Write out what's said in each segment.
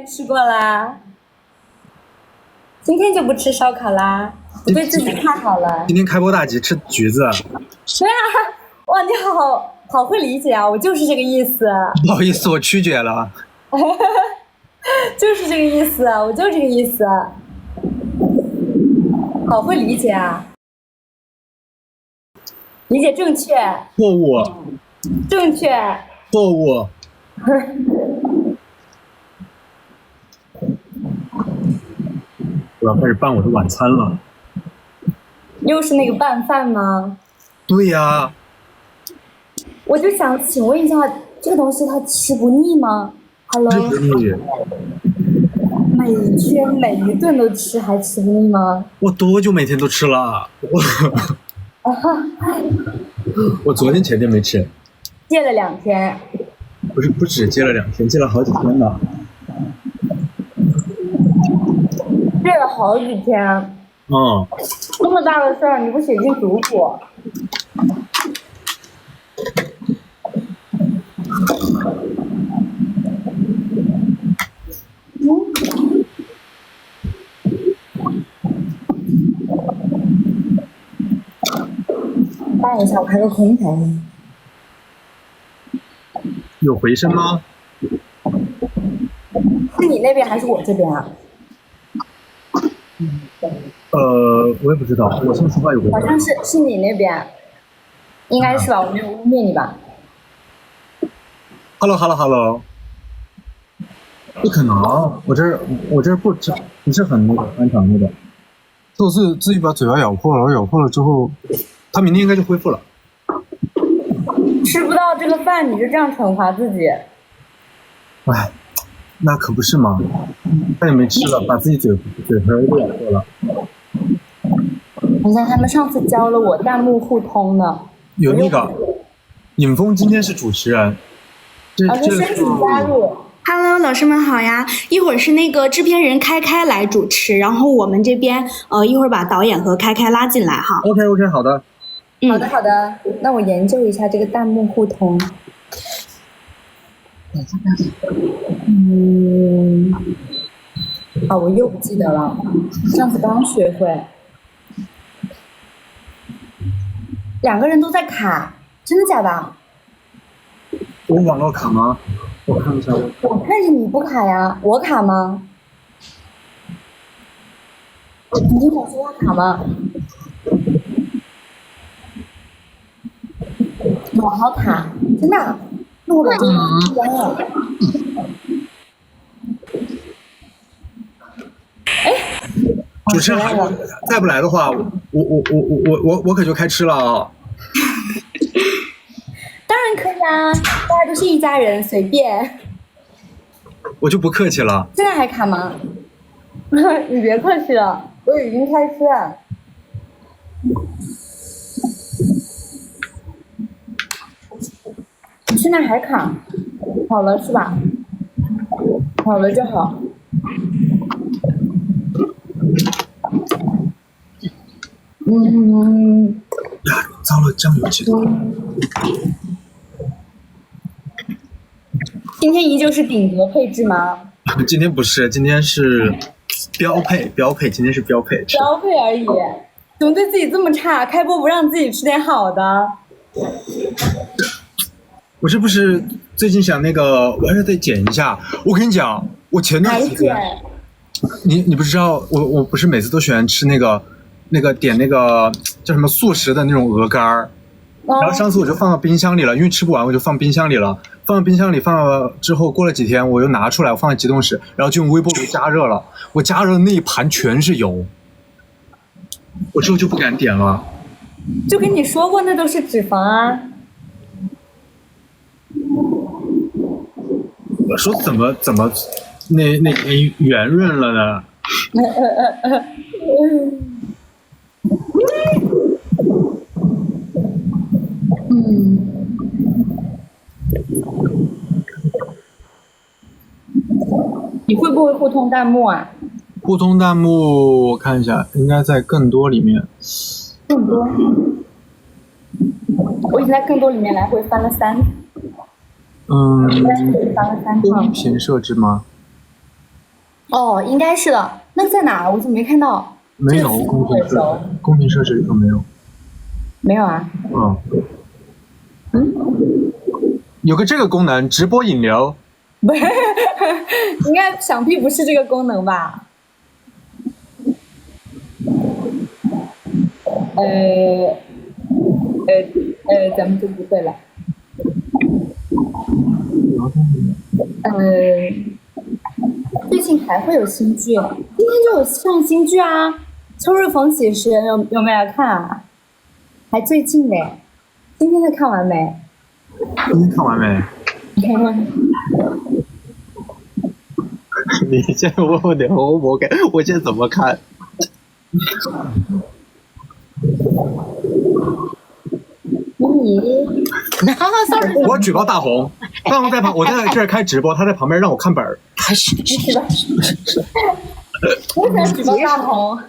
吃过啦，今天就不吃烧烤啦。我对自己太好了。今天开播大吉，吃橘子。是啊，哇，你好会理解啊，我就是这个意思。不好意思，我曲解了。就是这个意思，我就这个意思。好会理解啊，理解正确。错误。正确。错误。我要开始拌我的晚餐了。又是那个拌饭吗？对呀。我就想请问一下，这个东西它吃不腻吗 ？Hello。吃不腻。每天每一顿都吃，还吃不腻吗？我多久每天都吃了？我昨天前天没吃。戒了2天。不止戒了2天，戒了好几天呢。戒了好几天。这么大的事儿，你不写进族谱？拌一下，我开个空调。有回声吗？是你那边还是我这边啊？我也不知道，我现在说话有回声。好像是你那边，应该是吧？我没有污蔑你吧 ？Hello， 不可能，我这不是很那个安常那个，我自己把嘴巴咬破了，咬破了之后，他明天应该就恢复了。吃不到这个饭，你就这样惩罚自己？哎，那可不是嘛！那也没吃了，把自己嘴唇都咬破了。你看他们上次教了我弹幕互通呢。有那个，尹峰今天是主持人。老师申请加入。Hello， 老师们好呀！一会儿是那个制片人开来主持，然后我们这边一会儿把导演和开拉进来哈。OK， 好的。好的，那我研究一下这个弹幕互通。我又不记得了，上次刚学会。2个人都在卡，真的假的？我网络卡吗？我看一下。我看着你不卡呀，我卡吗？你听我说话卡吗？我好卡，真的？那我把这个关了。主持人再不来的话，我可就开吃了啊！当然可以啊，大家都是一家人，随便。我就不客气了。现在还卡吗？你别客气了，我已经开吃了。现在还卡，好了是吧？好了就好。呀，糟了，酱油气多。今天依旧是顶格配置吗？今天不是，今天是标配，今天是标配。标配而已，怎么对自己这么差？开播不让自己吃点好的？我这不是最近想那个，我还是得减一下。我跟你讲，我前段时间，你不知道，我不是每次都喜欢吃那个点那个叫什么速食的那种鹅肝儿，然后上次我就放到冰箱里了，因为吃不完我就放冰箱里了。放到冰箱里放了之后，过了几天我又拿出来，我放在急冻室，然后就用微波炉加热了。我加热的那一盘全是油，我之后就不敢点了。就跟你说过，那都是脂肪啊。我说怎么那圆润了呢？你会不会互通弹幕啊？互通弹幕，我看一下，应该在更多里面。更多？我已经在更多里面来回翻了3。翻了3趟。公屏设置吗？哦，应该是的。那在哪儿？我怎么没看到？没有这个公屏设，公屏设置里头没有。没有啊。有个这个功能，直播引流。不是，应该想必不是这个功能吧？咱们就不会了。最近还会有新剧，今天就有上新剧啊，《秋日逢喜事》有没有来看啊？还最近嘞，今天的看完没？今天看完没？你现在问我的，我现在怎么看？sorry， 我举报大红，大红在旁，我在这儿开直播，他在旁边让我看本儿。我想举报大红。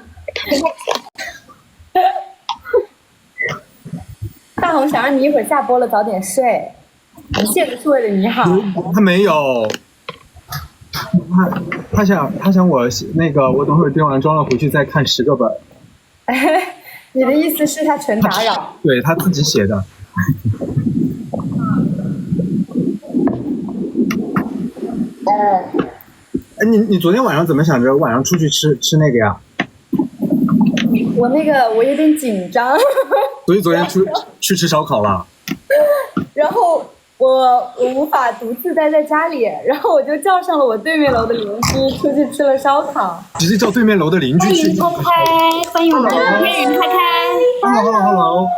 大红想让你一会儿下播了早点睡，一切都是为了你好。他没有，他想我那个，我等会儿电完妆了回去再看10个本。你的意思是他纯打扰？对他自己写的。哎，你昨天晚上怎么想着晚上出去吃那个呀？我有点紧张。所以昨天去吃烧烤了。然后我无法独自待在家里，然后我就叫上了我对面楼的邻居出去吃了烧烤。直接叫对面楼的邻居去。欢迎我们的主持人开开。Hello。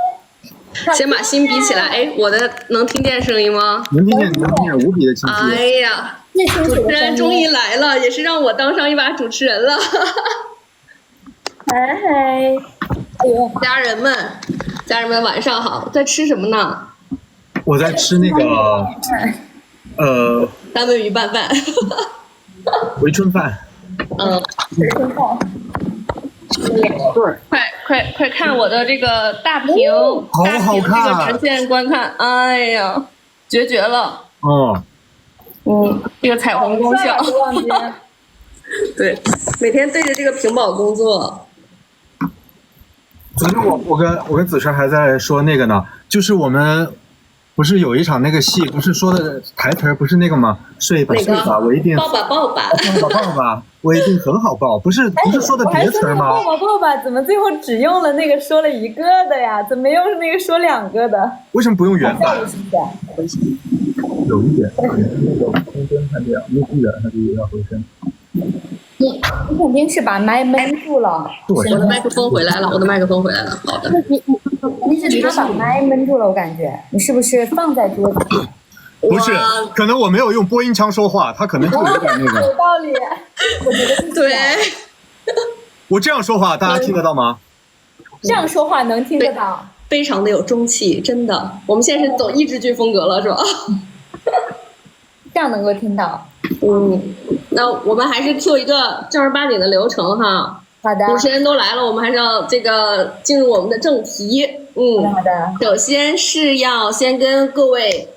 先把心比起来，哎，我的能听见声音吗？能听见，无比的清晰。哎呀，主持人终于来了，也是让我当上一把主持人了。嗨，哎呦，家人们晚上好，在吃什么呢？我在吃那个三文鱼拌饭。回春饭。回春饭。快看我的这个大屏，好看，这个直线观看，哎呀，绝了！这个彩虹功效，对，每天对着这个屏保工作。昨天我跟子琛还在说那个呢，就是我们不是有一场那个戏，不是说的台词不是那个吗？睡吧，我一定抱吧，我一定很好抱，不是说的别词吗？抱吧，怎么最后只用了那个说了一个的呀？怎么没用那个说2个的？为什么不用原版？有一点，那个空间看这样，一远它就要回声。你肯定是把麦闷住了。我的麦克风回来了，好的。你是把麦闷住了，我感觉你是不是放在桌子上？不是，可能我没有用播音腔说话，他可能就有点那个。有道理，我觉得对。我这样说话，大家听得到吗？这样说话能听得到，非常的有中气，真的。我们现在是走益智剧风格了，是吧？这样能够听到。那我们还是做一个正儿八经的流程哈。好的。主持人都来了，我们还是要这个进入我们的正题。好的。首先是要先跟各位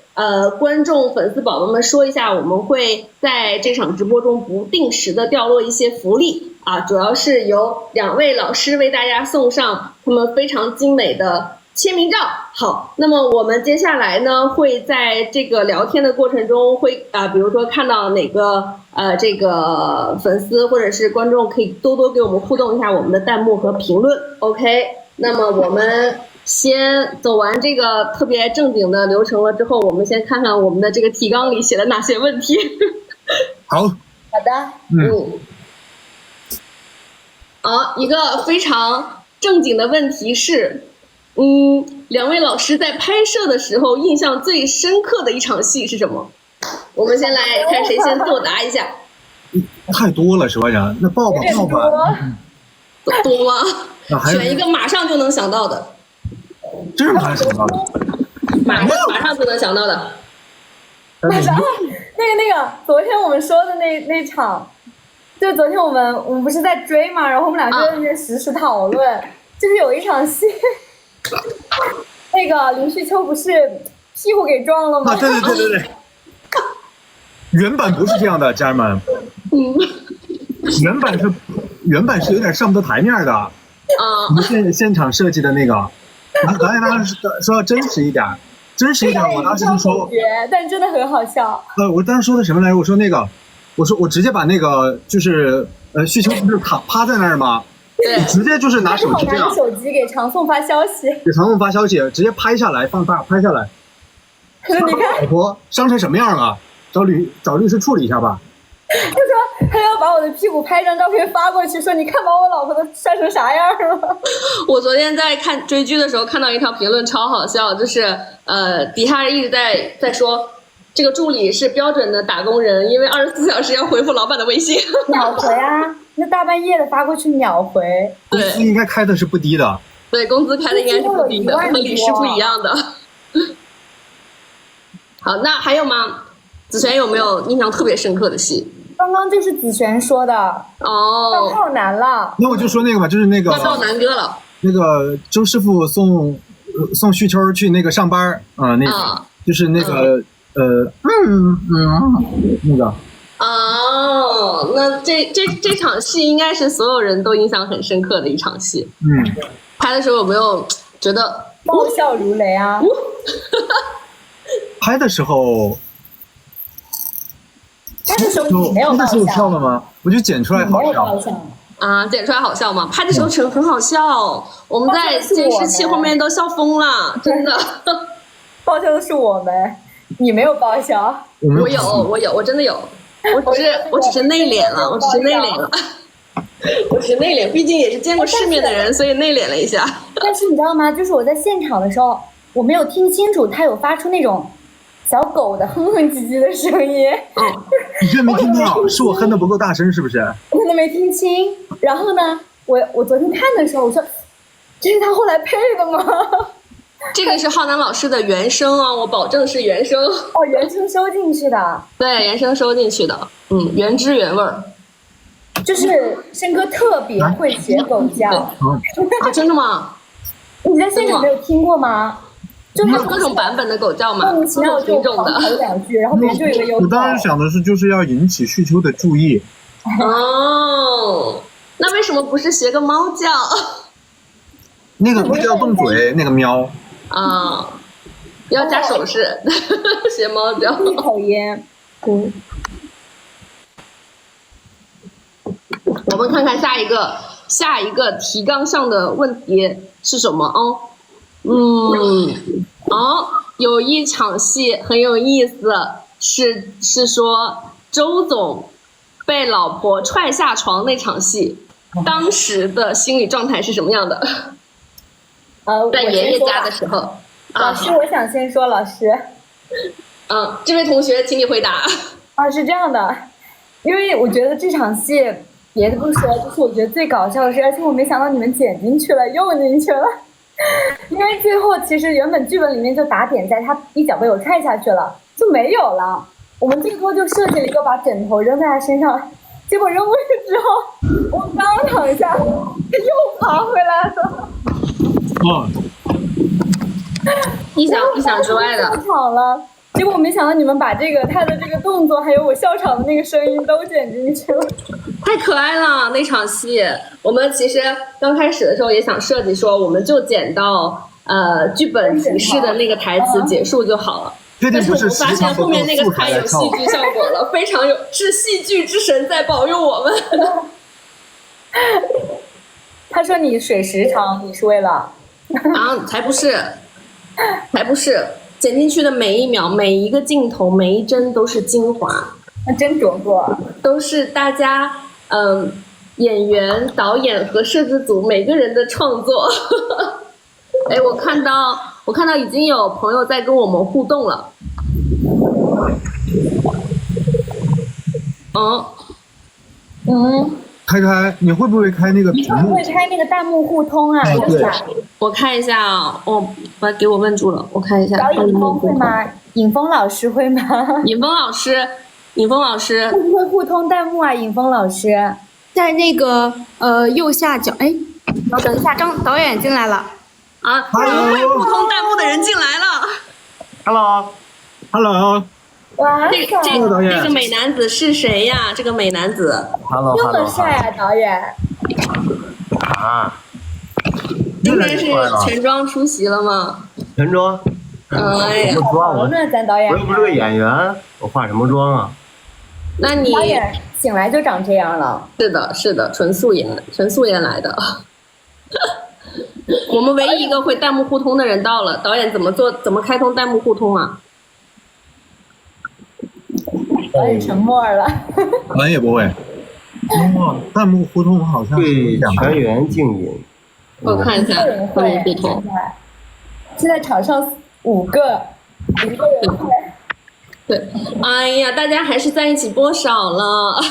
观众粉丝宝宝们说一下，我们会在这场直播中不定时的掉落一些福利啊，主要是由2位老师为大家送上他们非常精美的签名照。好，那么我们接下来呢，会在这个聊天的过程中会比如说看到哪个这个粉丝或者是观众，可以多多给我们互动一下我们的弹幕和评论。OK， 那么我们先走完这个特别正经的流程了之后，我们先看看我们的这个提纲里写了哪些问题。好的。好，一个非常正经的问题是，2位老师在拍摄的时候印象最深刻的一场戏是什么？我们先来看谁先作答一下。太多了，实话讲，那抱吧。多吗？选一个马上就能想到的。这是马上想到的。马上就能想到的。那个，昨天我们说的那场，就昨天我们不是在追嘛，然后我们俩就在那边实时讨论，就是有一场戏，那个林旭秋不是屁股给撞了吗？对。原版不是这样的，家人们。原版是有点上不得台面的。我们现场设计的那个，导演当时说要真实一点。我当时就说，但真的很好笑。我当时说的什么来着？我说我直接把那个就是旭秋不是趴在那儿吗？对，直接就是拿手机这样，拿手机给常颂发消息，直接拍下来放大拍下来。你看，老婆伤成什么样了？找律师处理一下吧。他说他要把我的屁股拍张照片发过去，说你看把我老婆都晒成啥样了。我昨天在追剧的时候看到一条评论超好笑，就是底下一直在说这个助理是标准的打工人，因为24小时要回复老板的微信。秒回啊，那大半夜的发过去秒回。工资应该开的是不低的。对，工资开的应该是不低的，和李师傅一样的。好，那还有吗？子璇有没有印象特别深刻的戏？刚刚就是子璇说的哦，到浩南了。那我就说那个吧，就是那个到南哥了。那个周师傅送旭秋去那个上班就是那个那个。哦，那这场戏应该是所有人都印象很深刻的一场戏。拍的时候有没有觉得爆笑如雷啊？拍的时候你没有爆笑了吗？我就剪出来好笑啊，剪出来好笑吗？拍的时候很好笑，我们在监视器后面都笑疯了，真的。爆笑的是我们，你没有爆笑。我真的有，我只是内敛了，我只是内敛，毕竟也是见过世面的人，所以内敛了一下。但是你知道吗？就是我在现场的时候，我没有听清楚他有发出那种小狗的哼哼唧唧的声音。你居然没听到？是我哼的不够大声，是不是？我可能没听清。然后呢，我昨天看的时候，我说这是他后来配的吗？这个是浩南老师的原声啊，我保证是原声。原声收进去的。对，原声收进去的，原汁原味儿。就是申哥特别会学狗叫。真的吗？你在现场没有听过吗？就是有各种版本的狗叫嘛，莫名其妙就狂吼两句，然后别人就以为有狗。我当时想的是，就是要引起旭秋的注意。那为什么不是学个猫叫？那个要动嘴，那个喵。要加手势，学猫叫。一口烟。我们看看下一个提纲上的问题是什么有一场戏很有意思，是说周总被老婆踹下床那场戏，当时的心理状态是什么样的？在爷爷家的时候。老师，我想先说，老师。这位同学，请你回答。是这样的，因为我觉得这场戏别的不说，就是我觉得最搞笑的是，而且我没想到你们剪进去了，用进去了。因为最后其实原本剧本里面就打点在他一脚被我踹下去了，就没有了。我们最多就设计了一个把枕头扔在他身上，结果扔过去之后，我刚躺下，他又爬回来了。意想之外的。笑场了，结果没想到你们把他的这个动作还有我笑场的那个声音都剪进去了。太可爱了那场戏，我们其实刚开始的时候也想设计说，我们就剪到剧本提示的那个台词结束就好了。但是我们发现后面那个太有戏剧效果了，非常是戏剧之神在保佑我们。他说你水时长，你是为了才不是，剪进去的每一秒、每一个镜头、每一帧都是精华。那真着过，都是大家演员、导演和摄制组每个人的创作。我看到已经有朋友在跟我们互动了。开，你会不会开那个屏幕？你会不会开那个弹幕互通啊？对，我看一下啊，给我问住了，我看一下。小尹峰会吗？尹峰老师会吗？尹峰老师会不会互通弹幕啊？尹峰老师在那个右下角，等一下，张导演进来了会互通弹幕的人进来了。Hello，哇这塞，这个美男子是谁呀？这个美男子 Hello 这么 Hello 帅啊，导演！啊，今天是全妆出席了吗？全妆，哎呀什，么妆？好呢，咱导演我又不是个演员，我化什么妆啊？那你导演醒来就长这样了。是的，是的，纯素颜来的。我们唯一一个会弹幕互通的人到了，导演怎么开通弹幕互通啊？导演沉默了。我们也不会。哦，弹幕互动好像是对这样的。全员静音。我看一下个人弹幕会互通。现在场上5个人会。对，哎呀，大家还是在一起播少了。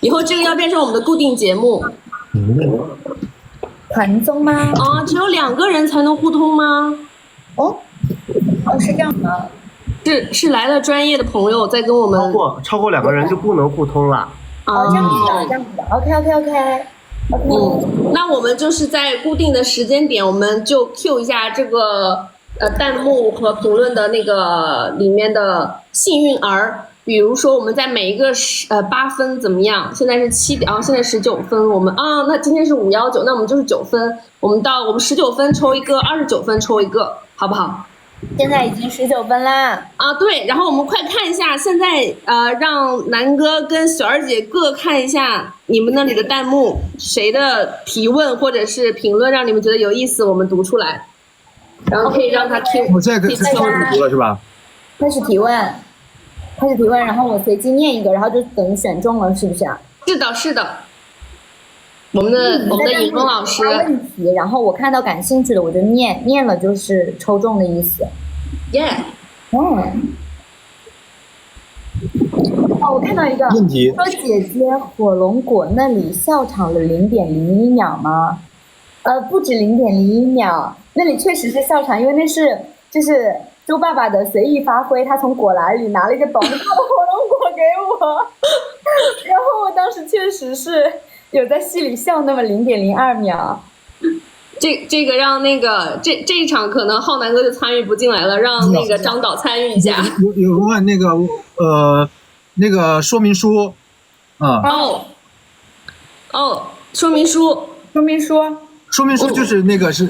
以后这个要变成我们的固定节目团综吗？啊！只有2个人才能互通吗？哦，是这样吗？是来了专业的朋友在跟我们超过2个人就不能互通了。哦，这样子的，这样子的。OK。那我们就是在固定的时间点，我们就 Q 一下这个弹幕和评论的那个里面的幸运儿。比如说我们在每一个8分怎么样？现在是7点，现在19分。我们那今天是519，那我们就是9分。我们19分抽一个，29分抽一个，好不好？现在已经19分啦。啊，对，然后我们快看一下，现在让南哥跟雪儿姐各看一下你们那里的弹幕，谁的提问或者是评论让你们觉得有意思，我们读出来，然后可以让他 Q。我现在可以开始读了是吧？开始提问，然后我随机念一个，然后就等于选中了，是不是啊？是的。我们的尹峰老师问题，然后我看到感兴趣的我就念了，就是抽中的意思。耶，我看到一个问题说姐姐火龙果那里笑场了0.01秒吗？不止0.01秒，那里确实是笑场，因为那是就是周爸爸的随意发挥，他从果篮里拿了一个保温的火龙果给我，然后我当时确实是有在戏里笑那么0.02秒。这个让那个这一场可能浩南哥就参与不进来了，让那个张导参与一下。有人问那个说明书，说明书就是那个是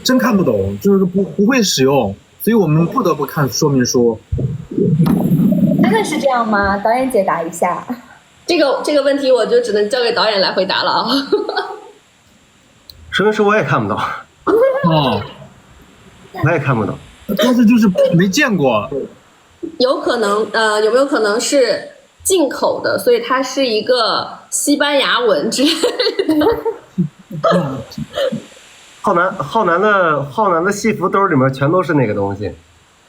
真看不懂，就是不会使用，所以我们不得不看说明书。真的是这样吗？导演解答一下。这个问题我就只能交给导演来回答了啊。说明书我也看不懂，我也看不懂，但是就是没见过。有可能有没有可能是进口的，所以它是一个西班牙文之类的。浩南的西服兜里面全都是那个东西。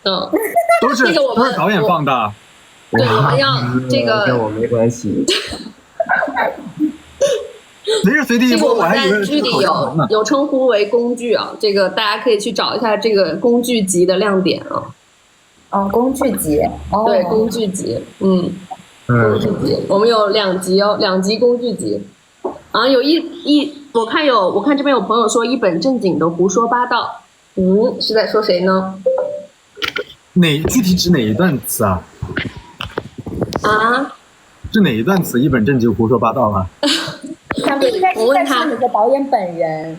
都是导演放的。对，我们要这个跟我没关系。随时随地一播，我还以为在剧里有称呼为工具啊，这个大家可以去找一下这个工具集的亮点啊。工具集。对，工具集，工具集，我们有2集哦，2集工具集。有我看这边有朋友说一本正经的胡说八道，是在说谁呢？具体指哪一段词啊？是哪一段词？一本正经胡说八道啊？我问他，你的导演本人。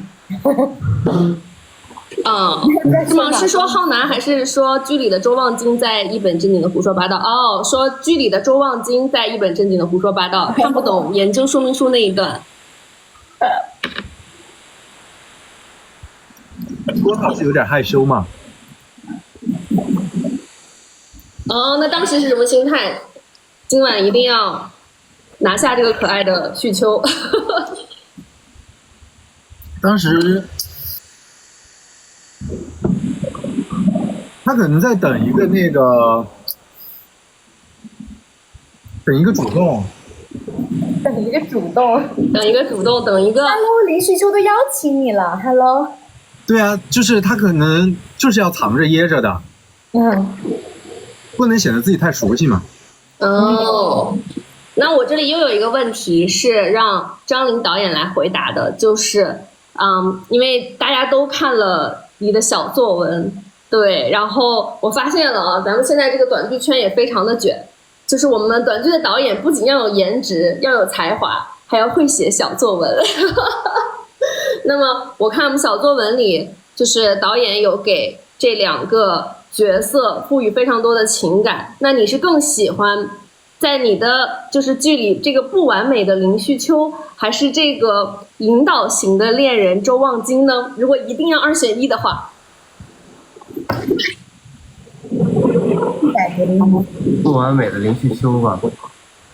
是吗？是说浩南还是说剧里的周望京在一本正经的胡说八道？说剧里的周望京在一本正经的胡说八道，看不懂研究说明书那一段。多少是有点害羞嘛。那当时是什么心态？今晚一定要拿下这个可爱的旭秋。当时他可能在等一个主动。等一个主动。Hello， 林旭秋都邀请你了 ，Hello。对啊，就是他可能就是要藏着掖着的。不能显得自己太熟悉嘛。那我这里又有一个问题是让张琳导演来回答的，就是因为大家都看了你的小作文，对，然后我发现了啊，咱们现在这个短剧圈也非常的卷，就是我们短剧的导演不仅要有颜值，要有才华，还要会写小作文。那么我看我们小作文里，就是导演有给这2个角色赋予非常多的情感。那你是更喜欢在你的就是剧里这个不完美的林旭秋，还是这个引导型的恋人周望京呢？如果一定要2选1的话，不完美的林旭秋吧。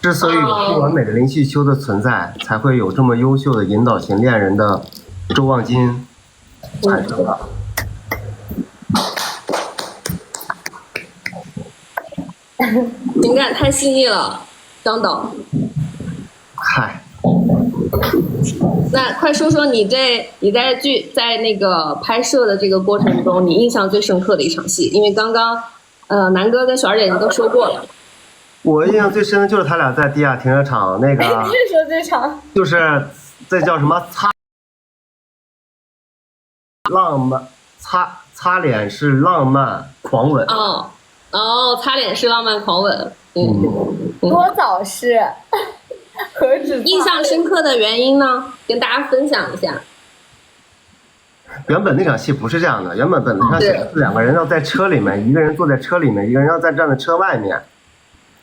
之所以有不完美的林旭秋的存在，才会有这么优秀的引导型恋人的周望京产生了。情感太细腻了，张导。嗨，那快说说你在那个拍摄的这个过程中，你印象最深刻的一场戏？因为刚刚南哥跟璇儿姐你都说过了。我印象最深的就是他俩在地下停车场那个，你是说这场？就是这叫什么浪漫擦脸是浪漫狂吻。擦脸是浪漫狂吻。多早是？何止？印象深刻的原因呢？跟大家分享一下。原本那场戏不是这样的，原本那场戏是2个人要在车里面，一个人坐在车里面，一个人要站在车外面。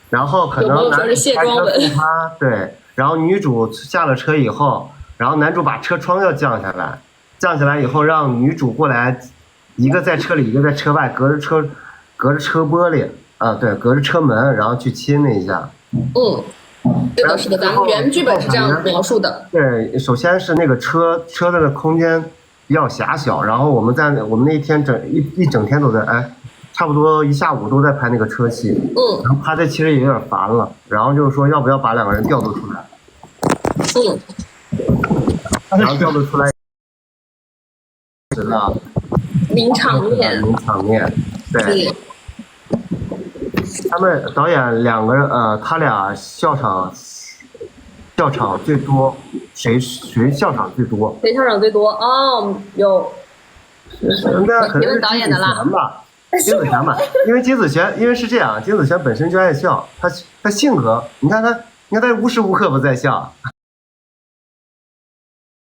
然后可能男主开车送他，对，然后女主下了车以后，然后男主把车窗要降下来以后，让女主过来，一个在车里，一个在车外，隔着车玻璃啊，对，隔着车门，然后去亲了一下。是的，咱们原剧本是这样描述的。对，首先是那个车的空间比较狭小，然后我们那一天一整天都在差不多一下午都在拍那个车戏，然后拍的其实也有点烦了，然后就是说要不要把2个人调度出来，然后调度出来，名场面，对，他们导演2个人他俩笑场最多，谁笑场最多？谁笑场最多？有，那可能是导演的啦。金子璇吧，因为金子璇是这样，金子璇本身就爱笑，他性格，你看他无时无刻不在笑，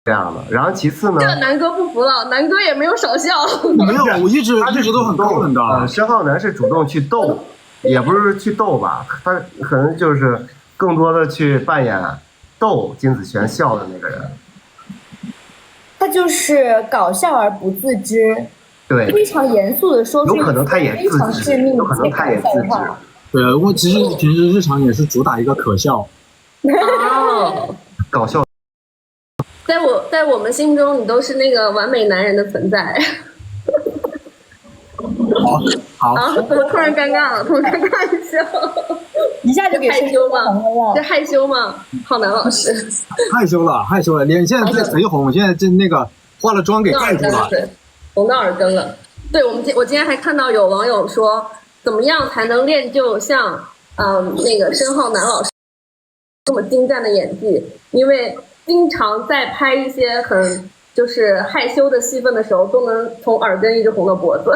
这样的。然后其次呢，这南哥不服了，南哥也没有少笑。没有，我一直都很高冷的。申浩南是主动去逗，也不是去逗吧，他可能就是更多的去扮演逗金子璇笑的那个人。他就是搞笑而不自知。对，非常严肃的说出有可能他也非常致命且搞笑的话。对，我其实平时日常也是主打一个可笑。搞笑。在我们心中，你都是那个完美男人的存在。好。怎么突然尴尬了？突然尴尬一下就给害羞吗？这害羞吗？浩南老师。害羞了，脸现在贼红，现在这那个化了妆给盖住了。红到耳根了。对，我今天还看到有网友说，怎么样才能练就像那个申浩南老师这么精湛的演技？因为经常在拍一些很就是害羞的戏份的时候，都能从耳根一直红到脖子。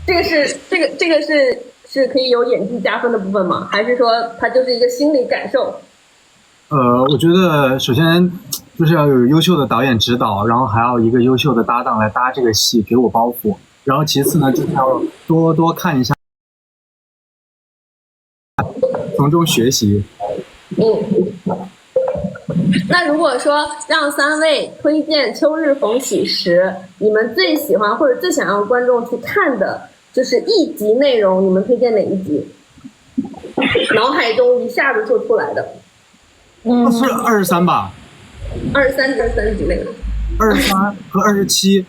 这个是可以有演技加分的部分吗？还是说它就是一个心理感受？我觉得首先就是要有优秀的导演指导，然后还要一个优秀的搭档来搭这个戏，给我包袱。然后其次呢，就是要多看一下，从中学习。那如果说让3位推荐《秋日逢喜时》，你们最喜欢或者最想让观众去看的，就是一集内容，你们推荐哪一集？脑海中一下子就出来的。是23吧？23跟30集那个。23和27。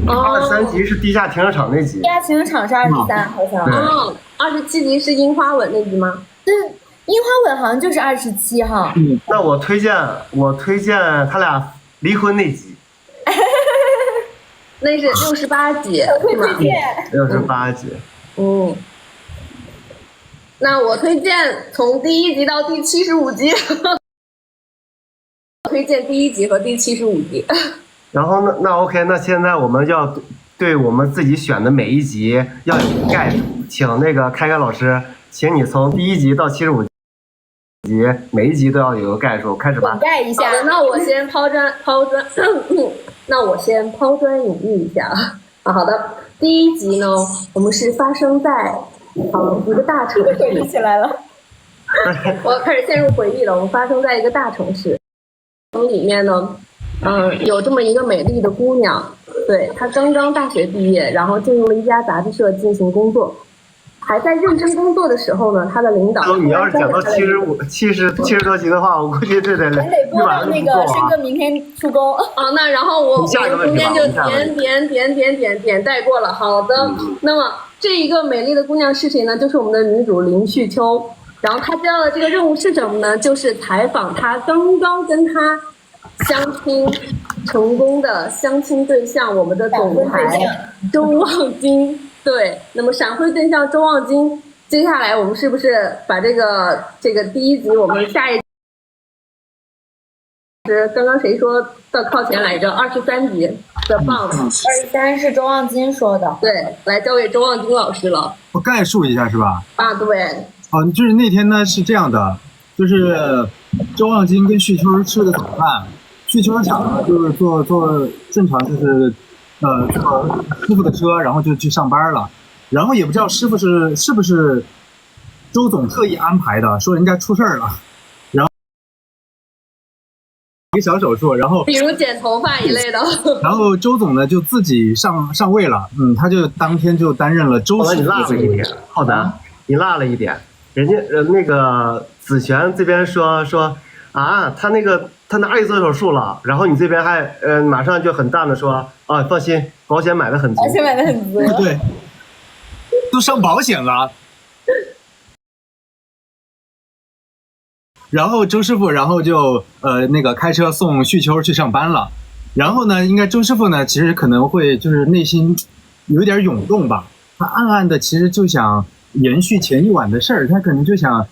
23集是地下停车场那集。地下停车场是23，好像。27集是樱花吻那集吗？对，樱花吻好像就是27哈。那我推荐他俩离婚那集。那是68集，是吗？68集。那我推荐从第1集到第75集，推荐第1集和第75集。然后那 OK， 那现在我们要对我们自己选的每一集要有一个概述，请那个开开老师，请你从第1集到75集，每一集都要有个概述，开始吧。盖一下。好的，那我先抛砖，那我先抛砖引玉一下啊。好的，第1集呢，我们是发生在一个大城市，起来了。我开始陷入回忆了。我们发生在一个大城市，里面呢，有这么一个美丽的姑娘，对，她刚刚大学毕业，然后进入了一家杂志社进行工作。还在认真工作的时候呢，他的领导。你要是讲到70多集的话，我估计这得播到那个申哥明天出工。那然后我中间就点带过了。好的，那么这一个美丽的姑娘是谁呢？就是我们的女主林旭秋。然后她接到的这个任务是什么呢？就是采访她刚刚跟她相亲成功的相亲对象，我们的总裁周望京。对，那么闪婚对象周望京，接下来我们是不是把这个第1集，我们下一是刚刚谁说的靠前来着？23集的棒，23是周望京说的。对，来交给周望京老师了。我概述一下是吧？对。就是那天呢是这样的，就是周望京跟旭秋吃了个早饭，旭秋想呢就是坐正常就是坐师傅的车，然后就去上班了，然后也不知道师傅是不是周总特意安排的，说人家出事儿了，然后一个小手术，然后比如剪头发一类的，然后周总呢就自己上位了，他就当天就担任了周师傅的这个位置。好的，你落了一点。人家那个子璇这边说啊，他哪里做手术了？然后你这边还马上就很淡的说放心，保险买的很足。保险买的很足。对，都上保险了。然后周师傅，然后就那个开车送旭秋去上班了。然后呢，应该周师傅呢，其实可能会就是内心有点涌动吧，他暗暗的其实就想延续前一晚的事儿，他可能就想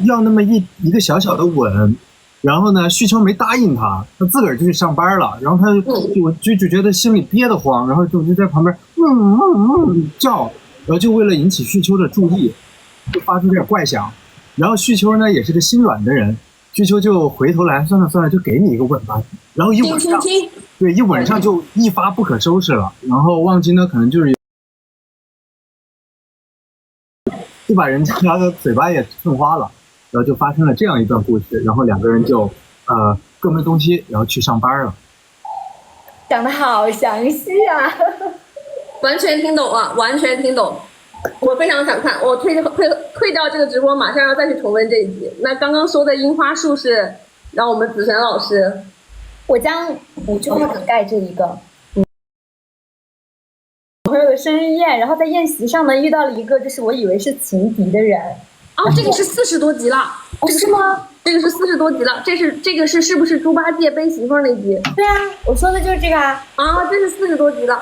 要那么一个小小的吻，然后呢，旭秋没答应他自个儿就去上班了，然后他就觉得心里憋得慌，然后就在旁边叫，然后就为了引起旭秋的注意，就发出点怪响，然后旭秋呢也是个心软的人，旭秋就回头来算了，就给你一个吻吧，然后一吻上就一发不可收拾了，然后望京呢可能就是就把人家的嘴巴也蹭花了，然后就发生了这样一段故事，然后两个人就各奔东西，然后去上班了。讲得好详细啊，完全听懂了，完全听懂。我非常想看，我退掉这个直播，马上要再去重温这一集。那刚刚说的樱花树是让我们子璇老师，我将5句话梗概这一个。朋友的生日宴，然后在宴席上呢遇到了一个就是我以为是情敌的人。这个是40多集了。是吗？这个是40多集了，这个是不是猪八戒背媳妇那集？对啊，我说的就是这个啊。这是40多集了。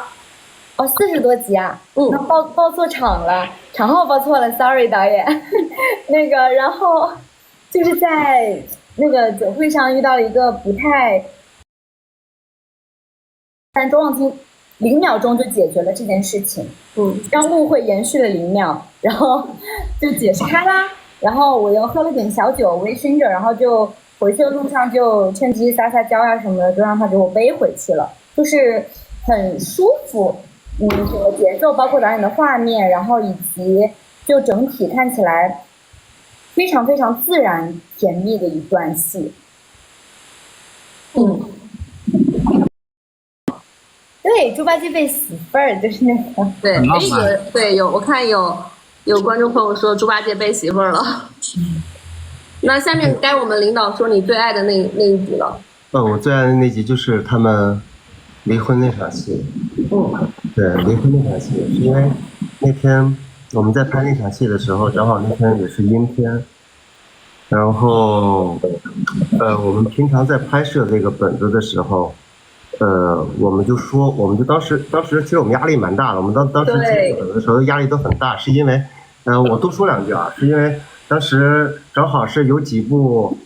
40多集啊。那报错场了，场号报错了 ，sorry 导演。那个，然后就是在那个酒会上遇到了一个不太，但周望京0秒钟就解决了这件事情，让误会延续了0秒，然后就解释开啦。然后我又喝了点小酒微醺着，然后就回去的路上就趁机撒娇啊什么的，就让他给我背回去了，就是很舒服。整个节奏包括导演的画面，然后以及就整体看起来非常非常自然甜蜜的一段戏。对，猪八戒背媳妇儿就是那个。对，我看有观众朋友说猪八戒背媳妇儿了。那下面该我们领导说你最爱的那一集了。我最爱的那集就是他们离婚那场戏。对，离婚那场戏是因为那天我们在拍那场戏的时候，正好那天也是阴天，然后我们平常在拍摄这个本子的时候，我们就当时其实我们压力蛮大的，我们当时写本子的时候压力都很大，是因为我多说两句啊，是因为当时正好是有几部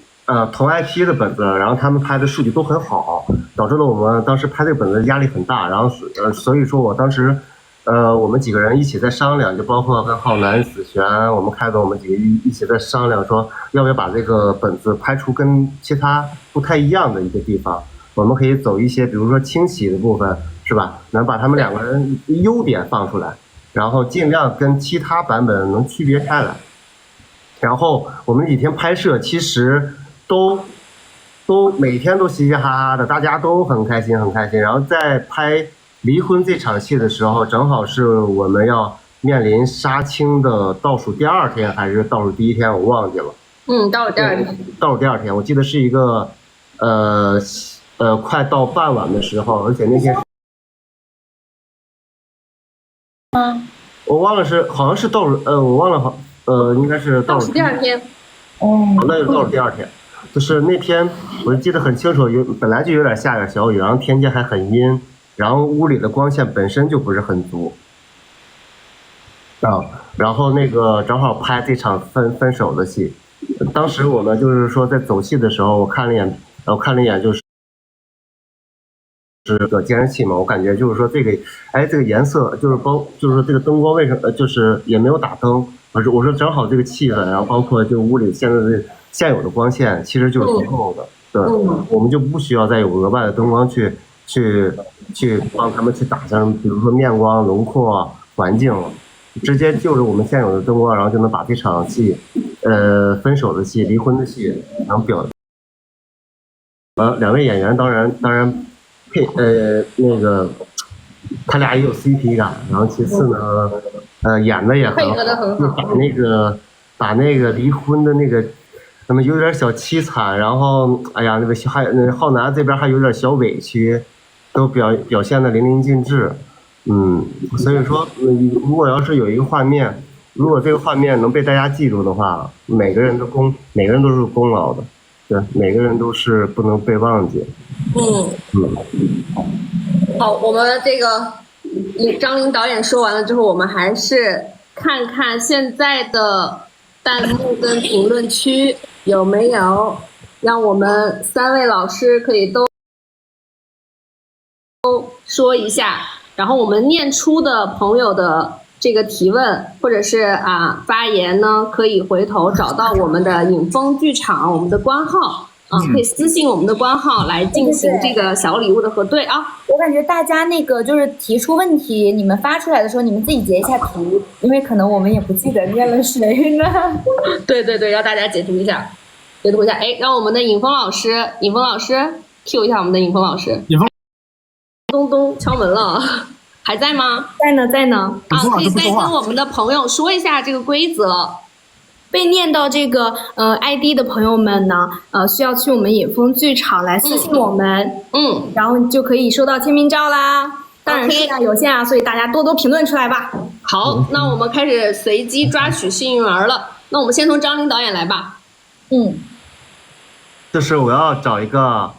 同 IP 的本子，然后他们拍的数据都很好，导致了我们当时拍这个本子压力很大。然后所以说我当时我们几个人一起在商量，就包括跟浩南、子璇，我们开我们几个一起在商量，说要不要把这个本子拍出跟其他不太一样的一个地方。我们可以走一些，比如说清洗的部分，是吧？能把他们两个人优点放出来，然后尽量跟其他版本能区别开来。然后我们几天拍摄，其实都每天都嘻嘻哈哈的，大家都很开心很开心。然后在拍离婚这场戏的时候，正好是我们要面临杀青的倒数第2天还是倒数第1天，我忘记了。倒数第2天。倒数第2天，我记得是一个快到傍晚的时候，而且那天我忘了是好像是倒数我忘了应该是倒数第2天。那就是倒数第2天。就是那天我记得很清楚，本来就有点下点小雨，然后天气还很阴，然后屋里的光线本身就不是很足然后那个正好拍这场分手的戏。当时我们就是说在走戏的时候，我看了一眼就是个监视器嘛，我感觉就是说这个颜色就是说这个灯光为什么就是也没有打灯，我说正好这个气氛，然后包括就屋里现有的光线其实就是足够的，对，我们就不需要再有额外的灯光去帮他们去打上，比如说面光、轮廓、环境，直接就是我们现有的灯光，然后就能把这场戏，分手的戏、离婚的戏能表。2位演员当然那个他俩也有 CP 感，然后其次呢，演的也很好，就把那个离婚的那个。那么有点小凄惨，然后哎呀，那浩南这边还有点小委屈，都表现的淋漓尽致，所以说，如果要是有一个画面，如果这个画面能被大家记住的话，每个人都是功劳的，对，每个人都是不能被忘记。好，我们这个张琳导演说完了之后，我们还是看看现在的弹幕跟评论区有没有让我们3位老师可以都说一下，然后我们念出的朋友的这个提问或者是发言呢，可以回头找到我们的影风剧场我们的官号可以私信我们的官号来进行这个小礼物的核对啊。我感觉大家那个就是提出问题，你们发出来的时候，你们自己截一下图，因为可能我们也不记得念了谁呢。对，让大家截图一下。哎，让我们的影风老师 Q 一下我们的影风老师。东东敲门了，还在吗？在呢。可以再跟我们的朋友说一下这个规则。被念到这个ID 的朋友们呢，需要去我们影风剧场来私信我们，然后就可以收到签名照啦。当然数量有限啊，所以大家多多评论出来吧。好，那我们开始随机抓取幸运儿了。那我们先从张琳导演来吧。就是我要找一个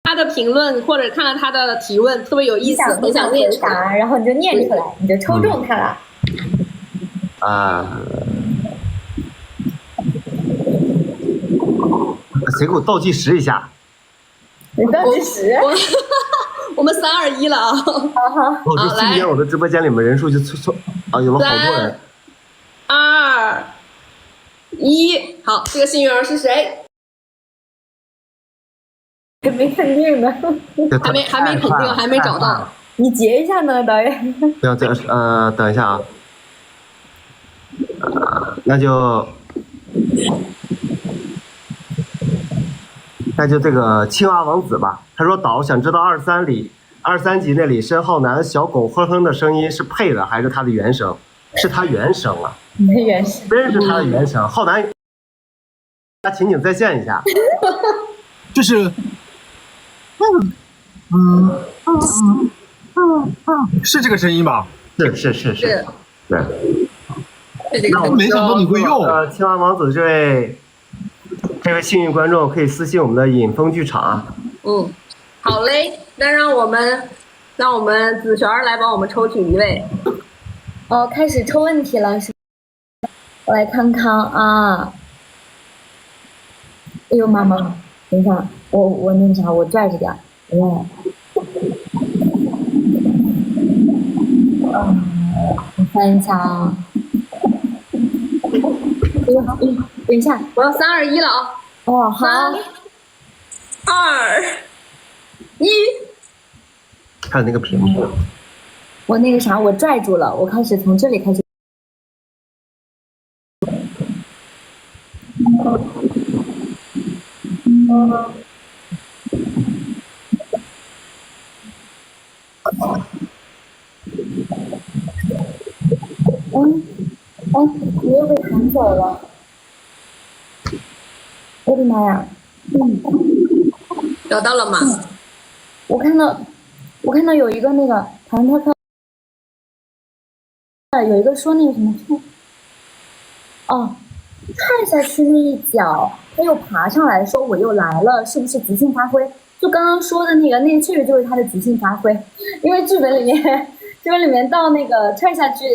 他的评论或者看了他的提问特别有意思，很想念出来，然后你就念出来，你就抽中他了。谁给我倒计时一下？你倒计时？我们3、2、1了啊！好，我就瞬间我的直播间里面人数就有了好多人。3、2、1，好，这个幸运儿是谁？还没肯定呢。还没肯定，还没找到。你截一下呢，导演。等一下啊。那就这个青蛙王子吧。他说导想知道23集那里申浩南小狗哼哼的声音是配的还是他的原声？是他原声啊。原声。真是他的原声。浩南，情景再现一下。就是是这个声音吧？是。对。那我没想到你会用。青蛙王子这位幸运观众可以私信我们的影风剧场。好嘞，那让我们子璇来帮我们抽取一位。开始抽问题了是我来看看啊。哎呦妈妈，等一下，我那个啥，我拽着点，我翻一下啊。等一下，我要3、2、1了啊！哦，好。3、2、1。看那个屏幕。我那个啥，我拽住了，我开始从这里开始。你又被弹走了。我的妈呀！找到了吗？我看到有一个那个好像他有一个说那个什么看下去那一脚，他又爬上来说我又来了，是不是即兴发挥？就刚刚说的那确实就是他的即兴发挥，因为剧本里面到那个踹下去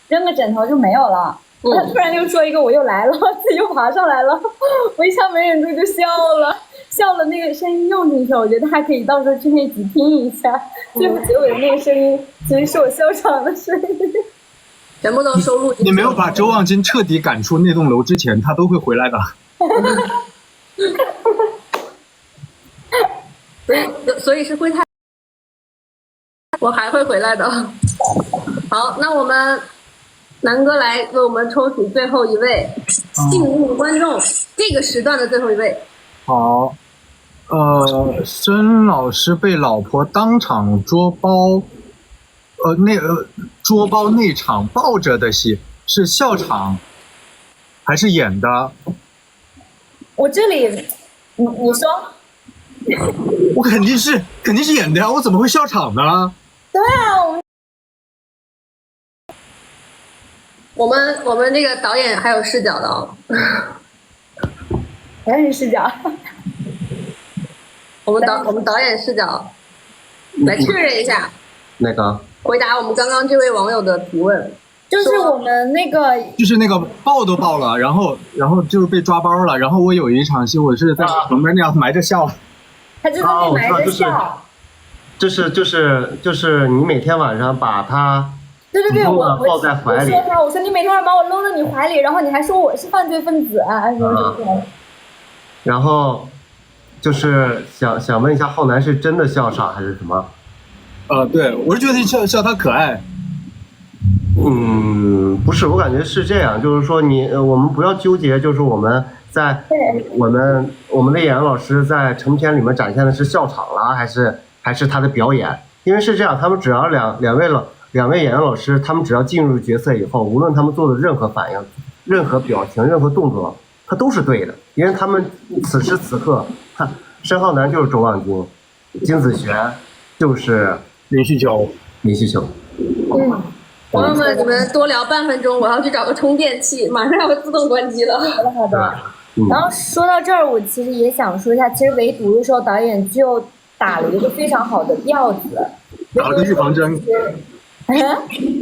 扔个枕头就没有了。他突然就说一个我又来了，自己又爬上来了，我一下没忍住就笑了，那个声音用进去，我觉得还可以到时候去那集听一下，最后结尾的那个声音其实是我笑场的声音，全部都收录进去。你没有把周望京彻底赶出那栋楼之前，他都会回来的。所以是会太，我还会回来的。好，那我们南哥来为我们抽取最后一位幸运观众，这个时段的最后一位。好，申老师被老婆当场捉包，捉包那场抱着的戏是笑场还是演的？我这里，你说，我肯定是演的呀，我怎么会笑场呢？对啊，我们这个导演还有视角的哦。导演视角。我们导演视角来确认一下，那个回答我们刚刚这位网友的提问，就是我们那个抱都抱了，然后就是被抓包了，然后我有一场戏我是在旁边那样埋着笑，他就在那埋着笑，就是你每天晚上把他对，我抱在怀里，我说你每天晚上把我搂在你怀里，然后你还说我是犯罪分子啊，什么什么。然后就是想问一下，浩南是真的笑场还是什么？对，我是觉得笑他可爱。不是，我感觉是这样，就是说我们不要纠结，就是我们在我们的演员老师在成片里面展现的是笑场了，还是他的表演？因为是这样，他们只要两位演员老师，他们只要进入角色以后，无论他们做的任何反应、任何表情、任何动作，他都是对的，因为他们此时此刻，申浩南就是周望京，金子璇就是林旭秋。朋友们，你们多聊半分钟，我要去找个充电器，马上要自动关机了。好的。然后说到这儿，我其实也想说一下，其实围读的时候，导演就打了一个非常好的调子，打了个预防针，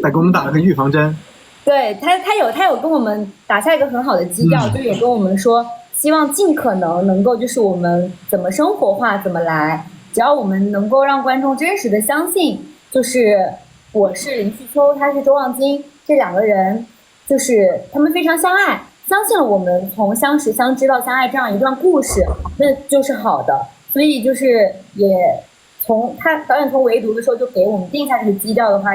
再给我们打了个预防针。对，他有跟我们打下一个很好的基调，就有跟我们说，希望尽可能够就是我们怎么生活化怎么来，只要我们能够让观众真实的相信，就是我是林旭秋，他是周望京，这两个人就是他们非常相爱，相信了我们从相识相知到相爱这样一段故事，那就是好的。所以就是也导演从围读的时候就给我们定下这个基调的话，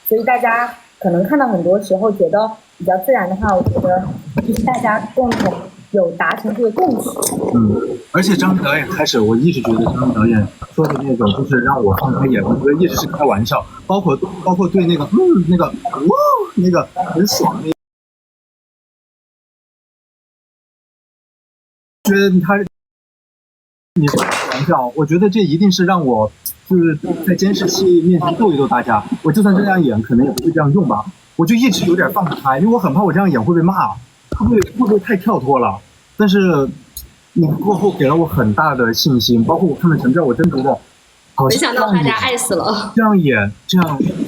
所以大家可能看到很多时候觉得比较自然的话，我觉得就是大家共同有达成这个共识。而且张导演开始，我一直觉得张导演说的那种就是让我放开眼，我觉得一直是开玩笑，包括对那个那个很爽，觉得你开玩笑，我觉得这一定是让我就是在监视器面前逗一逗大家。我就算这样演，可能也不会这样用吧。我就一直有点放不开，因为我很怕我这样演会被骂，会不会太跳脱了？但是你过后给了我很大的信心，包括我看了成片，我真觉得好像没想到大家爱死了。这样演，这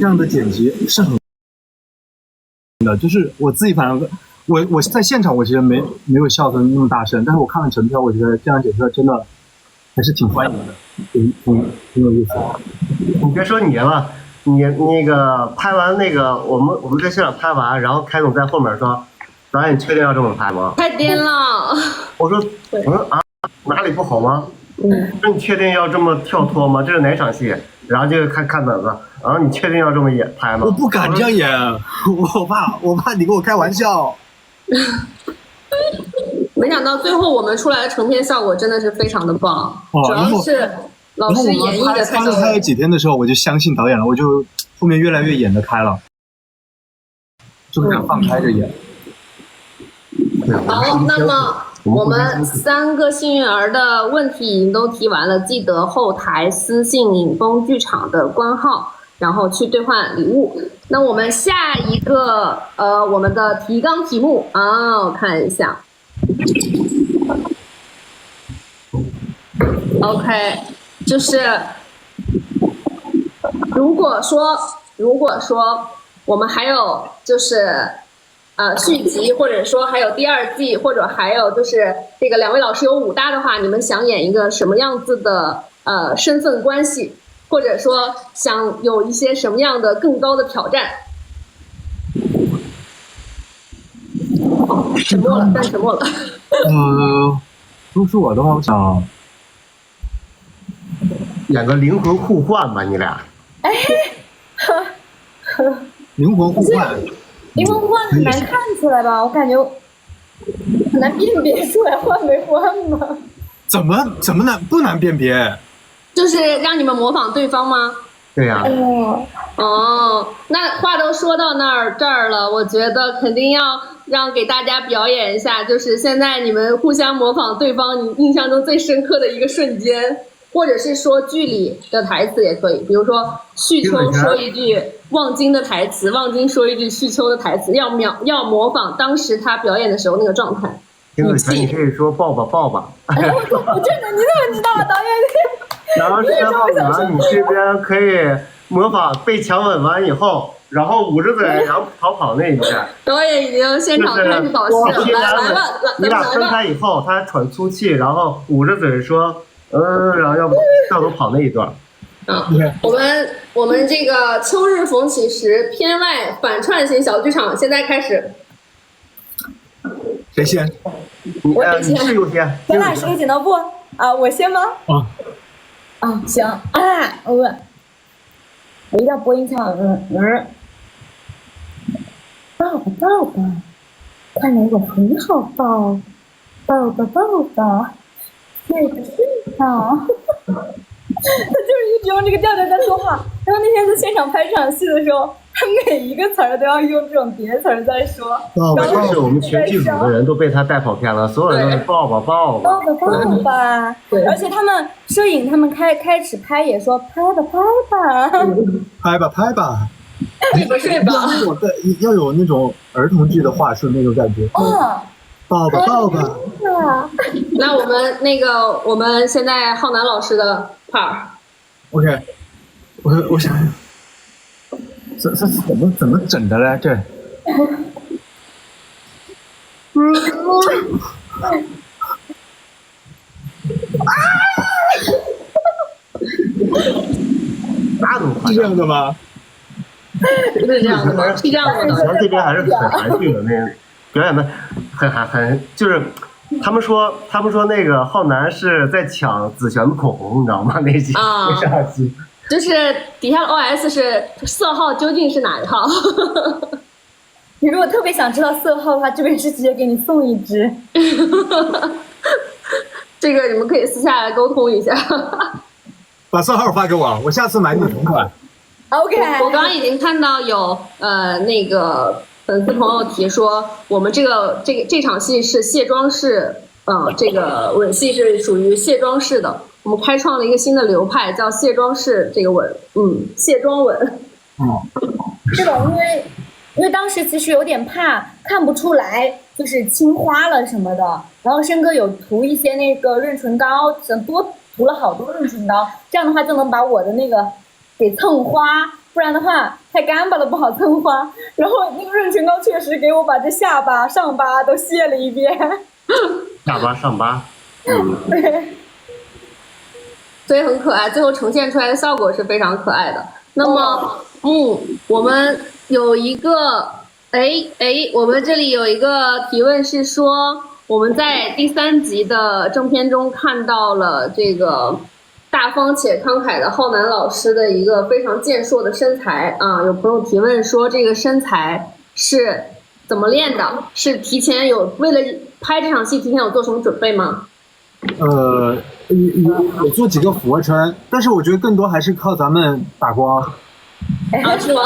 样的剪辑是很的，就是我自己反正我在现场我其实没有笑得那么大声，但是我看了成片，我觉得这样解说真的还是挺欢迎的，挺有意思的。你别说你了，你那个拍完那个我们在现场拍完，然后开总在后面说，导演你确定要这么拍吗？太颠了。我说哪里不好吗？说你确定要这么跳脱吗？这是哪场戏？然后就看本子，然后你确定要这么拍吗？我不敢这样演，我怕你跟我开玩笑。没想到最后我们出来的成片效果真的是非常的棒，主要是老师演绎的太拍了几天的时候，我就相信导演了，我就后面越来越演得开了，就不敢放开着演。好，那么我们3个幸运儿的问题已经都提完了，记得后台私信影风剧场的官号，然后去兑换礼物。那我们下一个我们的提纲题目我看一下 ，OK， 就是如果说我们还有就是续集，或者说还有第2季，或者还有就是这个2位老师有武大的话，你们想演一个什么样子的身份关系，或者说想有一些什么样的更高的挑战？沉默了，沉默了。如果是我的话，我想演个灵魂互换吧，你俩。灵魂互换。灵魂互换很难看出来吧？我感觉很难辨别出来换没换吗？怎么不难辨别？就是让你们模仿对方吗？对呀。那话都说到这儿了，我觉得肯定要让给大家表演一下，就是现在你们互相模仿对方，你印象中最深刻的一个瞬间。或者是说剧里的台词也可以，比如说旭秋说一句望京的台词，望京说一句旭秋的台词，要模仿当时他表演的时候那个状态。丁子权，你可以说抱吧抱吧。我真的，你怎么知道啊，导演？然后申浩然，你这边可以模仿被强吻完以后，然后捂着嘴，然后逃跑那一下。导演已经现场开始导戏了，来吧，你俩分开以后，他喘粗气，然后捂着嘴说。然后要掉头跑那一段。我们这个秋日逢起时片外反串型小剧场现在开始。谁先？你是优先。咱俩谁剪刀布我先吗？行我一定要播音腔。抱抱，看来我很好抱，抱。对他就是一直用这个调调在说话。然后那天在现场拍这场戏的时候，他每一个词儿都要用这种叠词儿在说。但是我们全剧组的人都被他带跑偏了，所有人都是抱吧。对，而且他们摄影，他们开始拍也说拍吧。睡吧。要有那种儿童剧的话术那种感觉。抱吧。那我们现在浩南老师的 part。OK， 我想这怎么整的嘞？这。是这样的吗？是这样的吗？是这样的。咱这边还是很含蓄的那。表演的很就是他们说那个浩南是在抢子璇的口红，你知道吗？那集就是底下的 OS 是色号究竟是哪一号？你如果特别想知道色号的话，这边是直接给你送一支。这个你们可以私下来沟通一下。把色号发给我下次买你同款。OK。我刚刚已经看到有那个。粉丝朋友提说，我们这场戏是卸妆式，这个吻戏是属于卸妆式的。我们开创了一个新的流派，叫卸妆式这个吻，卸妆吻。是的，因为当时其实有点怕看不出来，就是青花了什么的。然后申哥有涂一些那个润唇膏，多涂了好多润唇膏，这样的话就能把我的那个给蹭花。不然的话太干巴了不好蹭花。然后那个润唇膏确实给我把这下巴、上巴都卸了一遍。下巴、上巴，对，所以很可爱，最后呈现出来的效果是非常可爱的。那么，我们有一个，我们这里有一个提问是说，我们在第3集的正片中看到了这个大方且慷慨的浩南老师的一个非常健硕的身材啊。有朋友提问说，这个身材是怎么练的？是提前有为了拍这场戏提前有做什么准备吗？有做几个俯卧撑，但是我觉得更多还是靠咱们打光。是吗？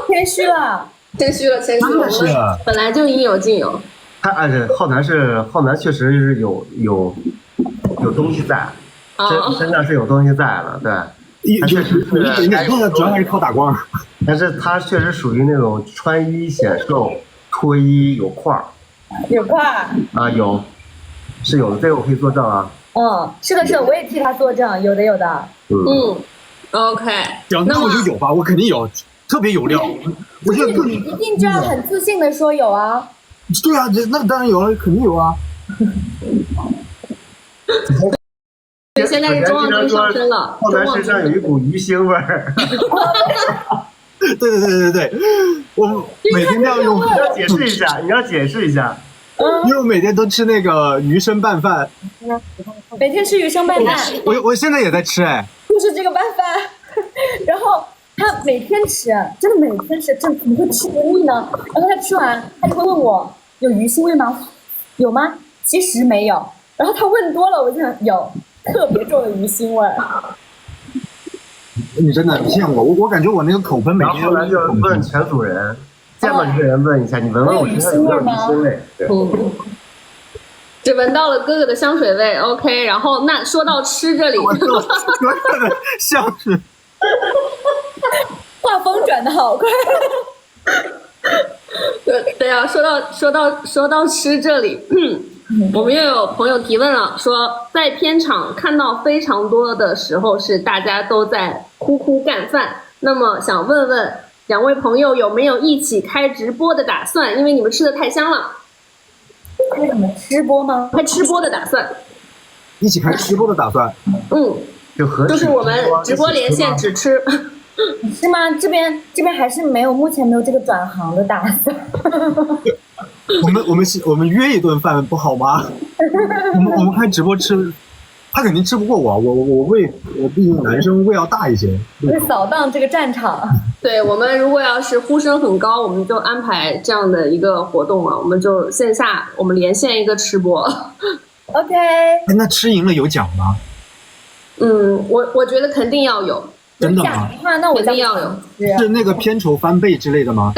谦虚了，谦虚了。真的是，本来就应有尽有。浩南确实是有东西在，身上是有东西在了，对。他确实是，主要还是靠打光。但是他确实属于那种穿衣显瘦，脱衣有块儿。有块儿啊，是有的，这个我可以作证啊。是的，我也替他作证，有的。OK， 那我就有吧，我肯定有，特别有料。我觉得你一定就要很自信的说有啊。对啊，那当然有了，肯定有啊。现在是中望军上身了，浩南身上有一股鱼腥味儿。对，我每天都要用。你要解释一下。因为我每天都吃那个鱼生拌饭。每天吃鱼生拌饭。我现在也在吃就是这个拌饭，然后他每天吃，真的每天吃，这怎么会吃不腻呢？然后他吃完，他就会问我有鱼腥味吗？有吗？其实没有。然后他问多了，我就想有特别重的鱼腥味。你真的骗我感觉我那个口喷每天。然后后来就问全组人，见到一个人问一下，你闻闻我身上有没有鱼腥味？只闻到了哥哥的香水味 ，OK。然后那说到吃这里，哥哥的香水，画风转的好快。对啊，说到吃这里，我们又有朋友提问了，说在片场看到非常多的时候是大家都在哭干饭，那么想问问2位朋友有没有一起开直播的打算？因为你们吃的太香了。开什么直播吗？开吃播的打算。一起开直播的打算。就是我们直播连线只吃。是吗？这边还是目前没有这个转行的打算。我们约一顿饭不好吗？我们开直播吃，他肯定吃不过我，我毕竟男生胃要大一些。会扫荡这个战场。对，我们如果要是呼声很高，我们就安排这样的一个活动嘛，我们就线下我们连线一个吃播。OK。那吃赢了有奖吗？我觉得肯定要有。真的吗？奖的话，那我肯定要有。是那个片酬翻倍之类的吗？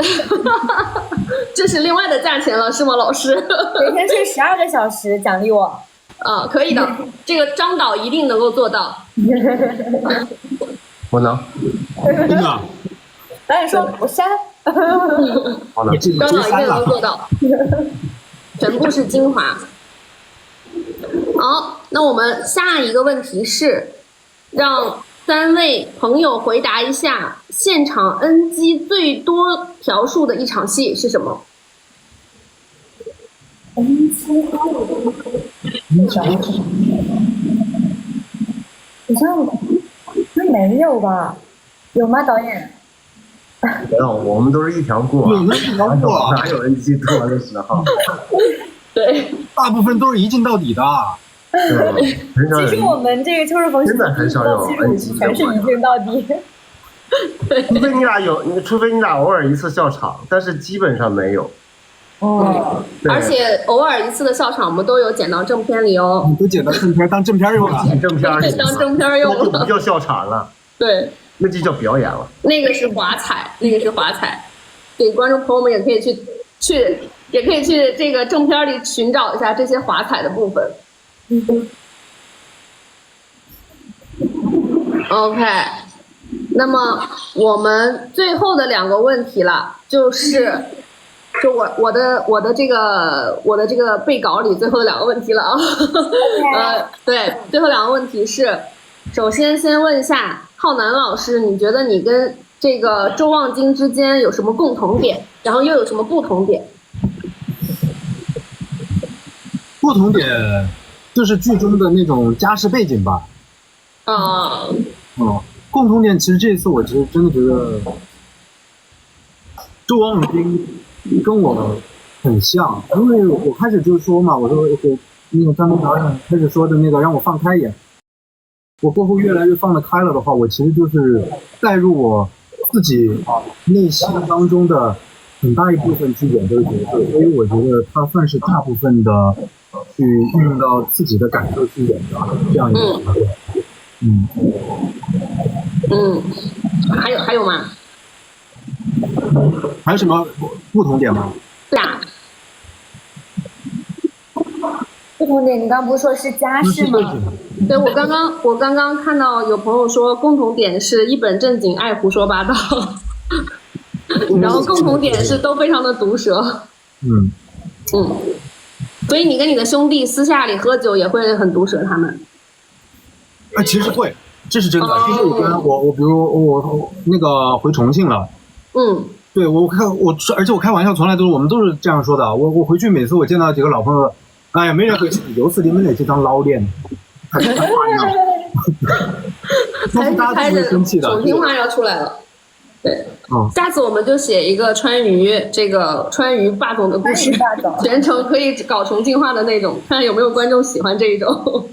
这是另外的价钱了，是吗，老师？每天睡12个小时，奖励我。可以的，这个张导一定能够做到。我能。真的。导演说我删。好的，张导一定能做到。全部是精华。好，那我们下一个问题是，让3位朋友回答一下，现场 NG 最多条数的一场戏是什么？NG 好像没有吧？有吗，导演？没有，我们都是一条过。哪有 NG 多的时候？对，大部分都是一镜到底的。其实我们这个秋日逢真的很少有 NG，全是一镜到底。除非你俩偶尔一次笑场，但是基本上没有。而且偶尔一次的笑场，我们都有剪到正片里哦。你都剪到正片，当正片用了。剪正片里，当正片用了，那就不叫笑场了。对，那就叫表演了。那个是华彩，对，观众朋友们也可以去这个正片里寻找一下这些华彩的部分。OK， 那么我们最后的2个问题了，就我的这个备稿里最后的2个问题了啊。对，最后2个问题是，首先问一下浩南老师，你觉得你跟这个周望京之间有什么共同点，然后又有什么不同点？不同点就是剧中的那种家世背景吧。共同点其实这一次我其实真的觉得周望京跟我很像，因为我开始就说嘛，我说那个张东导演开始说的那个让我放开演，我过后越来越放得开了的话，我其实就是带入我自己内心当中的很大一部分去演这个角色，所以我觉得他算是大部分的去运用到自己的感受去演的这样一个角色。还有吗？还有什么不同点吗？对啊，不同点，你刚刚不是说是家世吗？对，我刚刚看到有朋友说共同点是一本正经爱胡说八道，然后共同点是都非常的毒舌。所以你跟你的兄弟私下里喝酒也会很毒舌他们？其实会，这是真的。就是我比如我那个回重庆了，对而且我开玩笑从来我们都是这样说的。我回去每次我见到几个老朋友，哎呀，没人回去，有时你们那几张老脸，还是大家都会生气的。重庆话要出来了。对，下次我们就写一个川渝霸总的故事，全程可以搞重庆话的那种，看有没有观众喜欢这一种。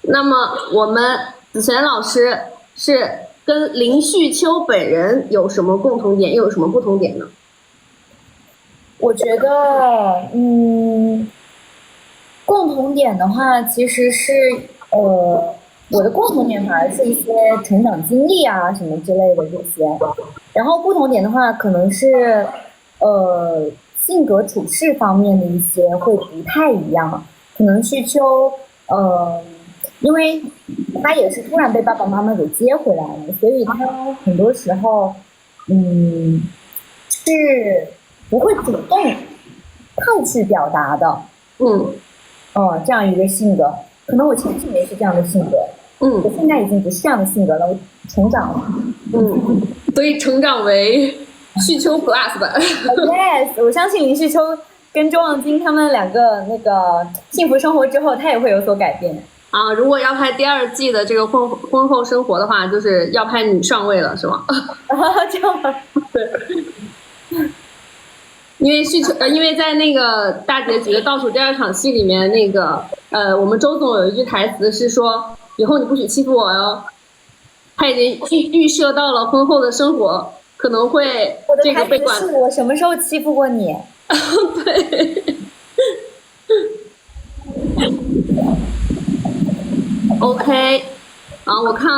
那么我们子璇老师是跟林旭秋本人有什么共同点，又有什么不同点呢？我觉得，共同点的话，其实是我的共同点反而是一些成长经历啊什么之类的这些，然后不同点的话，可能是性格处事方面的一些会不太一样，可能旭秋因为他也是突然被爸爸妈妈给接回来了，所以他很多时候是不会主动抗拒表达的，这样一个性格。可能我前几年是这样的性格，我现在已经不是这样的性格了，我成长了，所以成长为旭秋 plus 吧。Yes， 我相信林旭秋跟周望京他们两个那个幸福生活之后，他也会有所改变。如果要拍第2季的这个婚后生活的话，就是要拍女上位了，是吗？这样吗？对。因为在那个大结局的倒数第2场戏里面，那个我们周总有一句台词是说，以后你不许欺负我哟。他已经预设到了婚后的生活可能会这个被管。我的台词是我什么时候欺负过你？对。OK， 我看到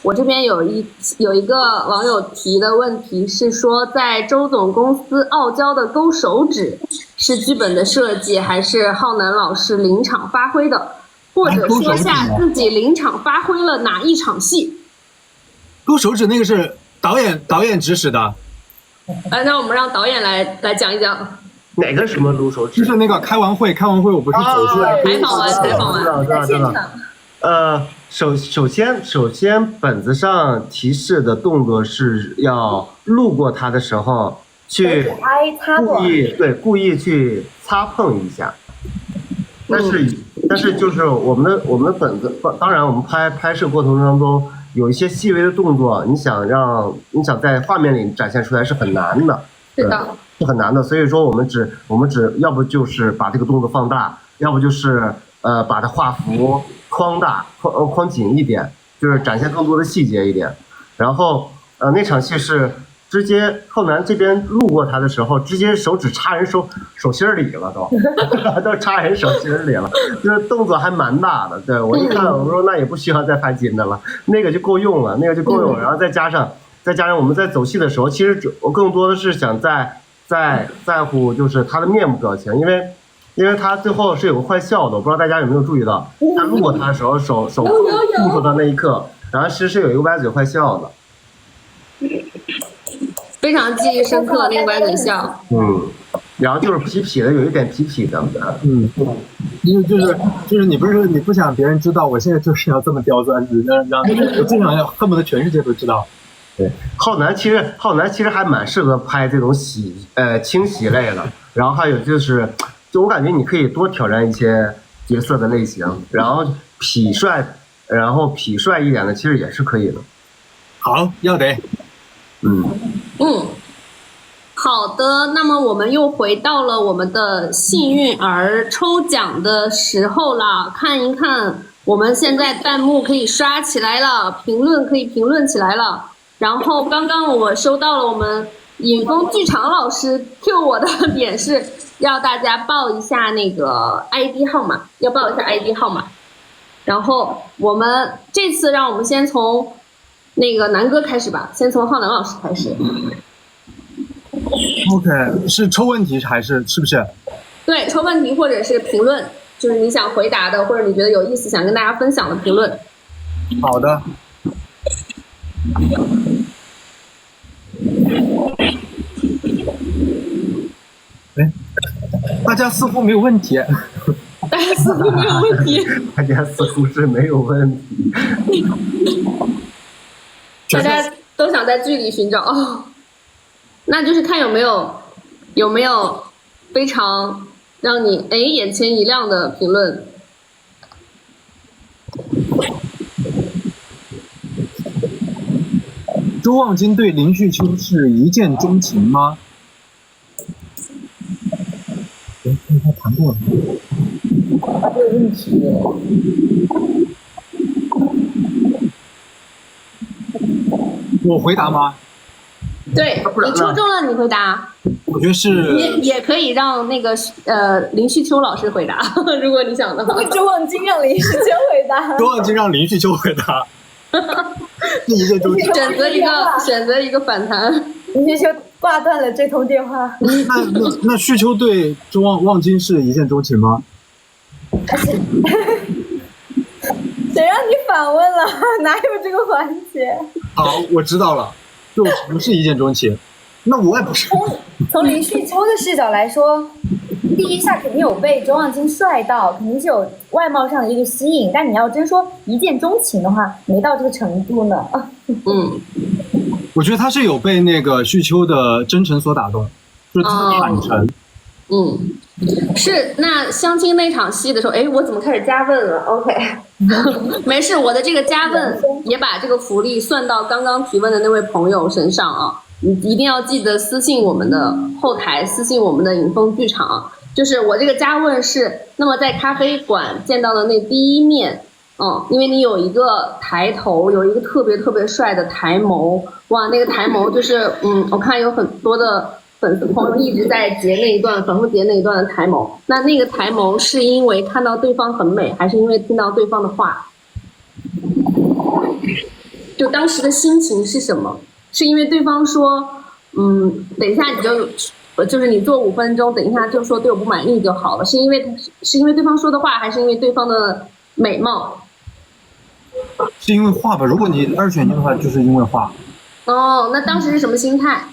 我这边有一个网友提的问题是说，在周总公司傲娇的勾手指是剧本的设计，还是浩南老师临场发挥的？或者说下自己临场发挥了哪一场戏？勾手指那个是导演指使的。那我们让导演来讲一讲。哪个什么撸手指？就是那个开完会我不是走出来采访完在现场。首先本子上提示的动作是要路过他的时候去故意去擦碰一下，但是就是我们的本子，当然我们拍摄过程当中有一些细微的动作，你想在画面里展现出来是很难的，是的，是很难的。所以说我们只要不就是把这个动作放大，要不就是把它画幅框大框紧一点，就是展现更多的细节一点。然后那场戏是直接浩南这边路过他的时候，直接手指插人手心里了，都插人手心里了，就是动作还蛮大的。对，我一看我说那也不需要再拍紧的了，那个就够用了，然后再加上我们在走戏的时候，其实我更多的是想在乎就是他的面部表情，因为他最后是有个坏笑的，我不知道大家有没有注意到，他路过他的时候手触触到那一刻，然后其实是有一个歪嘴坏笑的，非常记忆深刻，那个歪嘴笑。然后就是痞的，有一点痞的。就是你不想别人知道，我现在就是要这么刁钻，让我经常要恨不得全世界都知道。对，浩南其实还蛮适合拍这种轻喜类的，然后还有就是，就我感觉你可以多挑战一些角色的类型，然后痞帅一点的，其实也是可以的。好，要得。好的，那么我们又回到了我们的幸运儿抽奖的时候了，看一看我们现在弹幕可以刷起来了，评论可以评论起来了。然后刚刚我收到了我们影风剧场老师 Q 我的点是要大家报一下那个 ID 号码，要报一下 ID 号码。然后我们这次让我们先从那个南哥开始吧，先从浩南老师开始。OK， 是抽问题还是不是？对，抽问题或者是评论，就是你想回答的，或者你觉得有意思想跟大家分享的评论。好的。大家似乎没有问题。大家似乎没有问题。大家似乎是没有问题。大家都想在剧里寻找哦，那就是看有没有非常让你眼前一亮的评论。周望京对林旭秋是一见钟情吗？他谈过了。这个问题。我回答吗？对，你抽中了，你回答。我觉得是。也可以让那个林旭秋老师回答，如果你想的话。周望京让林旭秋回答。周望京让林旭秋回答。一见钟情。选择一个反弹。林旭秋挂断了这通电话。那旭秋对周望京是一见钟情吗？谁让你反问了？哪有这个环节？好，我知道了，就不是一见钟情。那我也不是。从林旭秋的视角来说，第一下肯定有被周望京帅到，肯定是有外貌上的一个吸引。但你要真说一见钟情的话，没到这个程度呢。我觉得他是有被那个旭秋的真诚所打动，就是他的坦诚。是。那相亲那场戏的时候，我怎么开始加问了 ？OK， 没事，我的这个加问也把这个福利算到刚刚提问的那位朋友身上啊。你一定要记得私信我们的后台，私信我们的影风剧场。就是我这个加问是，那么在咖啡馆见到的那第一面，因为你有一个抬头，有一个特别特别帅的抬眸，哇，那个抬眸就是，我看有很多的粉丝朋友一直在截那一段，反复截那一段的抬眸。那个抬眸是因为看到对方很美，还是因为听到对方的话？就当时的心情是什么？是因为对方说，等一下你就是你做5分钟，等一下就说对我不满意就好了。是因为对方说的话，还是因为对方的美貌？是因为话吧？如果你2选1的话，就是因为话。那当时是什么心态？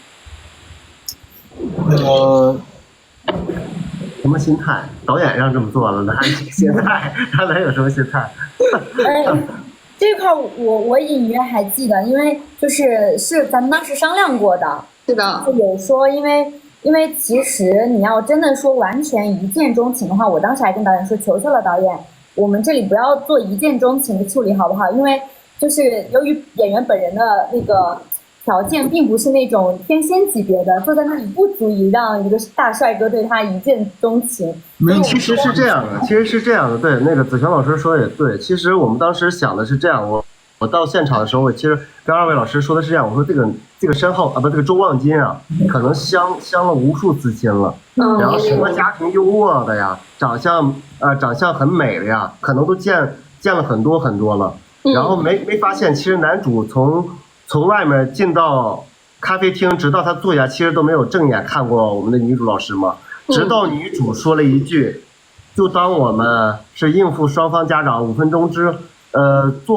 什么心态？导演让这么做了，哪有心态？他哪有什么心态？这块我隐约还记得，因为是咱们当时商量过的。是的。有说，因为其实你要真的说完全一见钟情的话，我当时还跟导演说，求求了导演，我们这里不要做一见钟情的处理，好不好？因为就是由于演员本人的那个条件并不是那种天仙级别的，坐在那里不足以让一个大帅哥对他一见钟情。其实是这样的，对，那个子璇老师说的也对。其实我们当时想的是这样，我到现场的时候，我其实跟2位老师说的是这样，我说这个身后这个周望京啊，可能相了无数次亲了，然后什么家庭优渥的呀，长相很美的呀，可能都见了很多很多了，然后没发现，其实男主从外面进到咖啡厅，直到他坐下，其实都没有正眼看过我们的女主老师嘛。直到女主说了一句，就当我们是应付双方家长5分钟做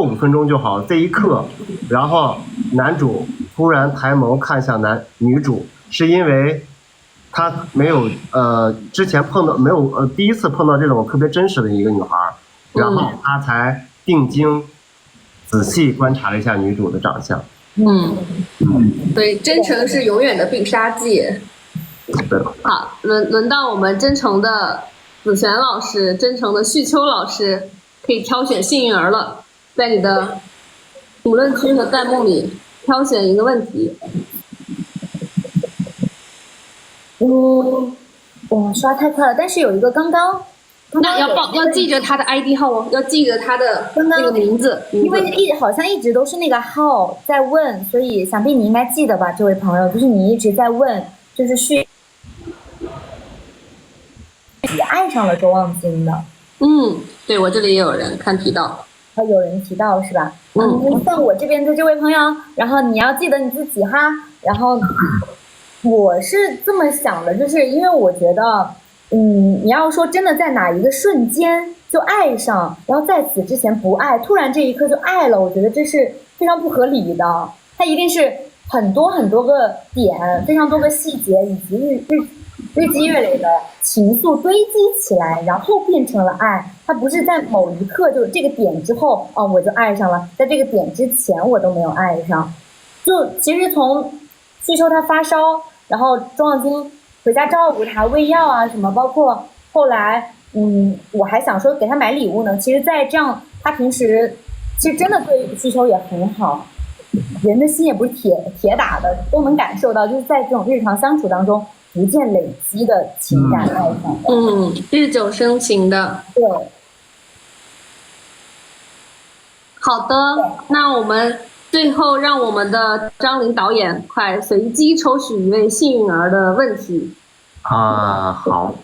5分钟就好。这一刻，然后男主突然抬眸看向女主，是因为他没有之前第一次碰到这种特别真实的一个女孩，然后他才定睛仔细观察了一下女主的长相。对，真诚是永远的必杀技。好，轮到我们真诚的子璇老师，真诚的旭秋老师，可以挑选幸运儿了，在你的评论区和弹幕里挑选一个问题。我刷太快了，但是有一个刚刚那要记着他的 ID 号哦，要记着他的那个名字，因为好像一直都是那个号在问，所以想必你应该记得吧，这位朋友，就是你一直在问，就是爱上了周望金的。对，我这里也有人提到，有人提到是吧？像我这边的这位朋友，然后你要记得你自己哈，然后我是这么想的，就是因为我觉得。你要说真的在哪一个瞬间就爱上，然后在此之前不爱，突然这一刻就爱了，我觉得这是非常不合理的。它一定是很多个点，非常多个细节，以及日积月累的情愫堆积起来，然后变成了爱。它不是在某一刻就这个点之后，我就爱上了，在这个点之前我都没有爱上。就其实从旭秋他发烧，然后周望金回家照顾他，喂药啊什么，包括后来，我还想说给他买礼物呢。其实，在这样，他平时其实真的对需求也很好，人的心也不是铁打的，都能感受到，就是在这种日常相处当中逐渐累积的情感爱上，日久生情的。对。好的，那我们最后让我们的张琳导演快随机抽取一位幸运儿的问题。好，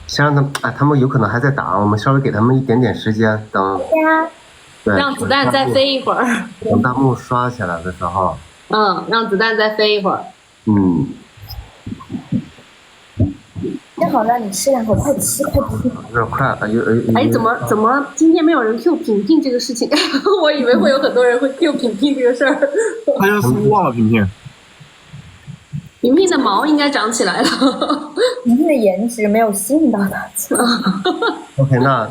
先让他们有可能还在打，我们稍微给他们一点点时间，等。对，让子弹再飞一会儿。等弹幕刷起来的时候。让子弹再飞一会儿。正好让你吃两口，快吃。有点快，怎么今天没有人 Q 萍萍这个事情？我以为会有很多人会 Q 萍萍这个事儿。大家是不是忘了萍萍？萍萍的毛应该长起来了。萍萍的颜值没有吸引到他。OK， 那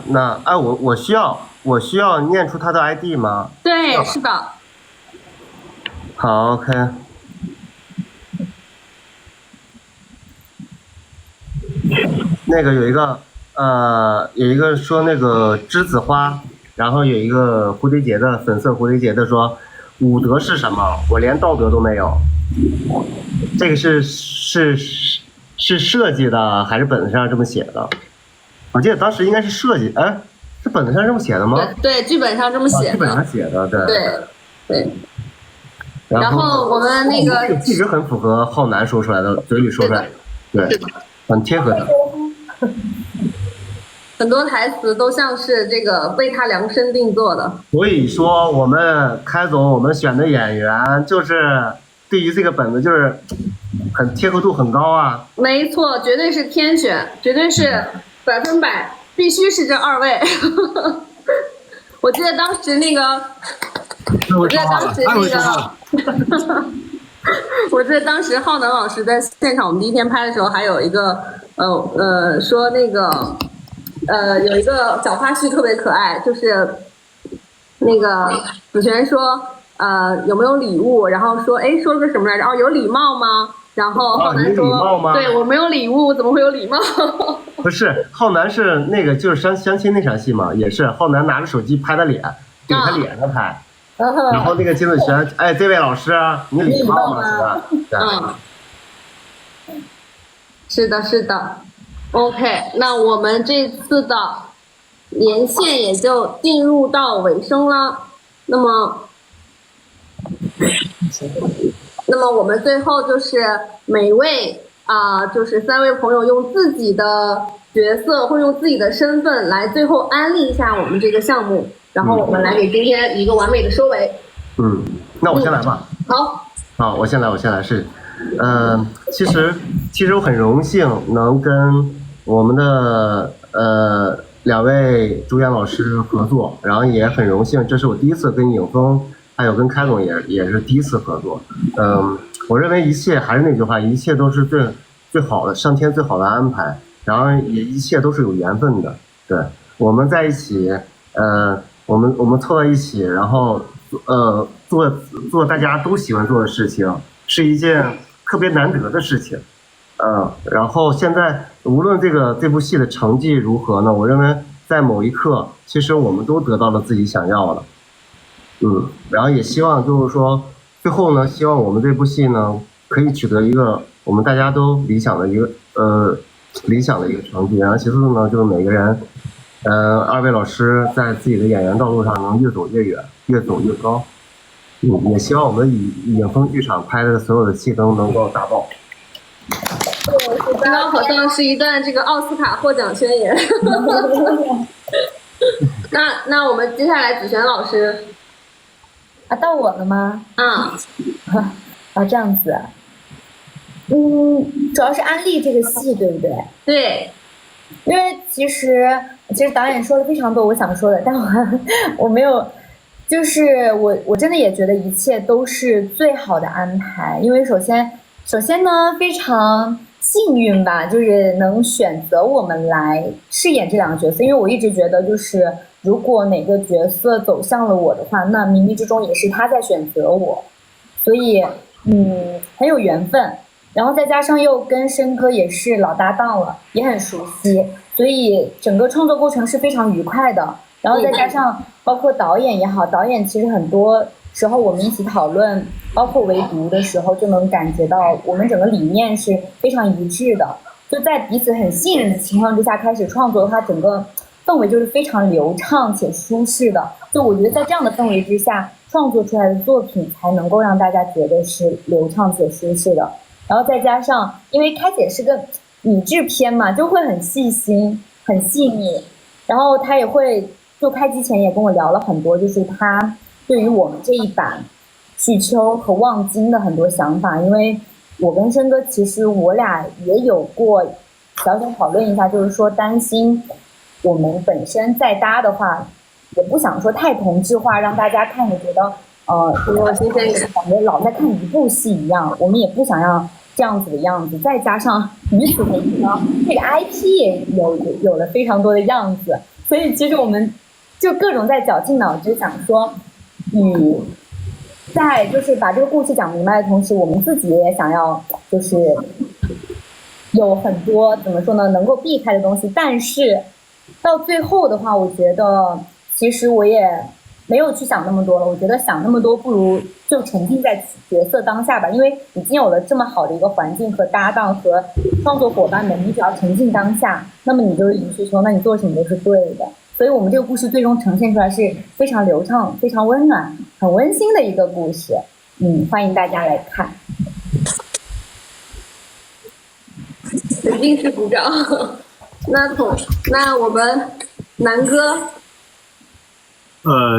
我需要念出他的 ID 吗？对，是的。好 ，OK。那个有一个说那个栀子花，然后有一个蝴蝶结的粉色蝴蝶结的说，武德是什么？我连道德都没有。这个是设计的还是本子上这么写的？我记得当时应该是设计，是本子上这么写的吗？对，剧本上这么写的。剧本上写的，对。然后我们那个一直很符合浩南说出来的，嘴里说出来的，对，很贴合的。很多台词都像是这个为他量身定做的。所以说，我们开总我们选的演员就是对于这个本子就是很贴合度很高啊。没错，绝对是天选，绝对是100%，必须是这2位。我记得当时那个。我记得当时浩南老师在现场，我们第一天拍的时候，还有一个说那个有一个小花絮特别可爱，就是那个子璇说有没有礼物，然后说说了个什么来着？有礼貌吗？然后浩南说对我没有礼物，怎么会有礼貌？不是，浩南是那个就是相亲那场戏嘛，也是浩南拿着手机拍他脸，给他脸上拍。然后那个金子璇，这位老师，你礼貌吗？是的。OK， 那我们这次的连线也就进入到尾声了。那么我们最后就是每位就是3位朋友用自己的角色或用自己的身份来最后安利一下我们这个项目。然后我们来给今天一个完美的收尾。那我先来吧。好，我先来是，其实我很荣幸能跟我们的2位主演老师合作，然后也很荣幸，这是我第一次跟影峰还有跟开总也是第一次合作。我认为一切还是那句话，一切都是最好的，上天最好的安排，然后也一切都是有缘分的。对，我们在一起，我们凑在一起，然后做大家都喜欢做的事情，是一件特别难得的事情。然后现在无论这部戏的成绩如何呢，我认为在某一刻，其实我们都得到了自己想要的。然后也希望就是说，最后呢，希望我们这部戏呢，可以取得一个我们大家都理想的一个成绩。然后其次呢，就是每个人，二位老师在自己的演员道路上能越走越远，越走越高。也希望我们影风剧场拍的所有的戏都能够大爆。刚刚好像是一段这个奥斯卡获奖宣言。那我们接下来子璇老师。到我了吗？这样子。主要是安利这个戏，对不对？对。因为其实导演说了非常多我想说的，但我没有，就是我真的也觉得一切都是最好的安排。因为首先呢，非常幸运吧，就是能选择我们来饰演这两个角色。因为我一直觉得，就是如果哪个角色走向了我的话，那冥冥之中也是他在选择我，所以很有缘分。然后再加上又跟申哥也是老搭档了，也很熟悉，所以整个创作过程是非常愉快的。然后再加上包括导演也好，导演其实很多时候我们一起讨论，包括围读的时候，就能感觉到我们整个理念是非常一致的。就在彼此很信任的情况之下开始创作的话，整个氛围就是非常流畅且舒适的。就我觉得在这样的氛围之下，创作出来的作品才能够让大家觉得是流畅且舒适的。然后再加上，因为开姐是个理智片嘛，就会很细心、很细腻。然后他也会，就开机前也跟我聊了很多，就是他对于我们这一版许秋和望京的很多想法。因为我跟申哥其实我俩也有过小小讨论一下，就是说担心我们本身再搭的话，也不想说太同质化，让大家看着觉得感觉老在看一部戏一样，我们也不想要这样子的样子。再加上与此同时呢，这个 IP 也有了非常多的样子，所以其实我们就各种在绞尽脑汁想说，在就是把这个故事讲明白的同时，我们自己也想要就是有很多怎么说呢，能够避开的东西。但是到最后的话，我觉得其实我也没有去想那么多了。我觉得想那么多不如就沉浸在角色当下吧，因为已经有了这么好的一个环境和搭档和创作伙伴们，你只要沉浸当下，那么你就是赢需求，那你做什么都是对的。所以我们这个故事最终呈现出来是非常流畅、非常温暖、很温馨的一个故事。欢迎大家来看。肯定是鼓掌。那我们南哥。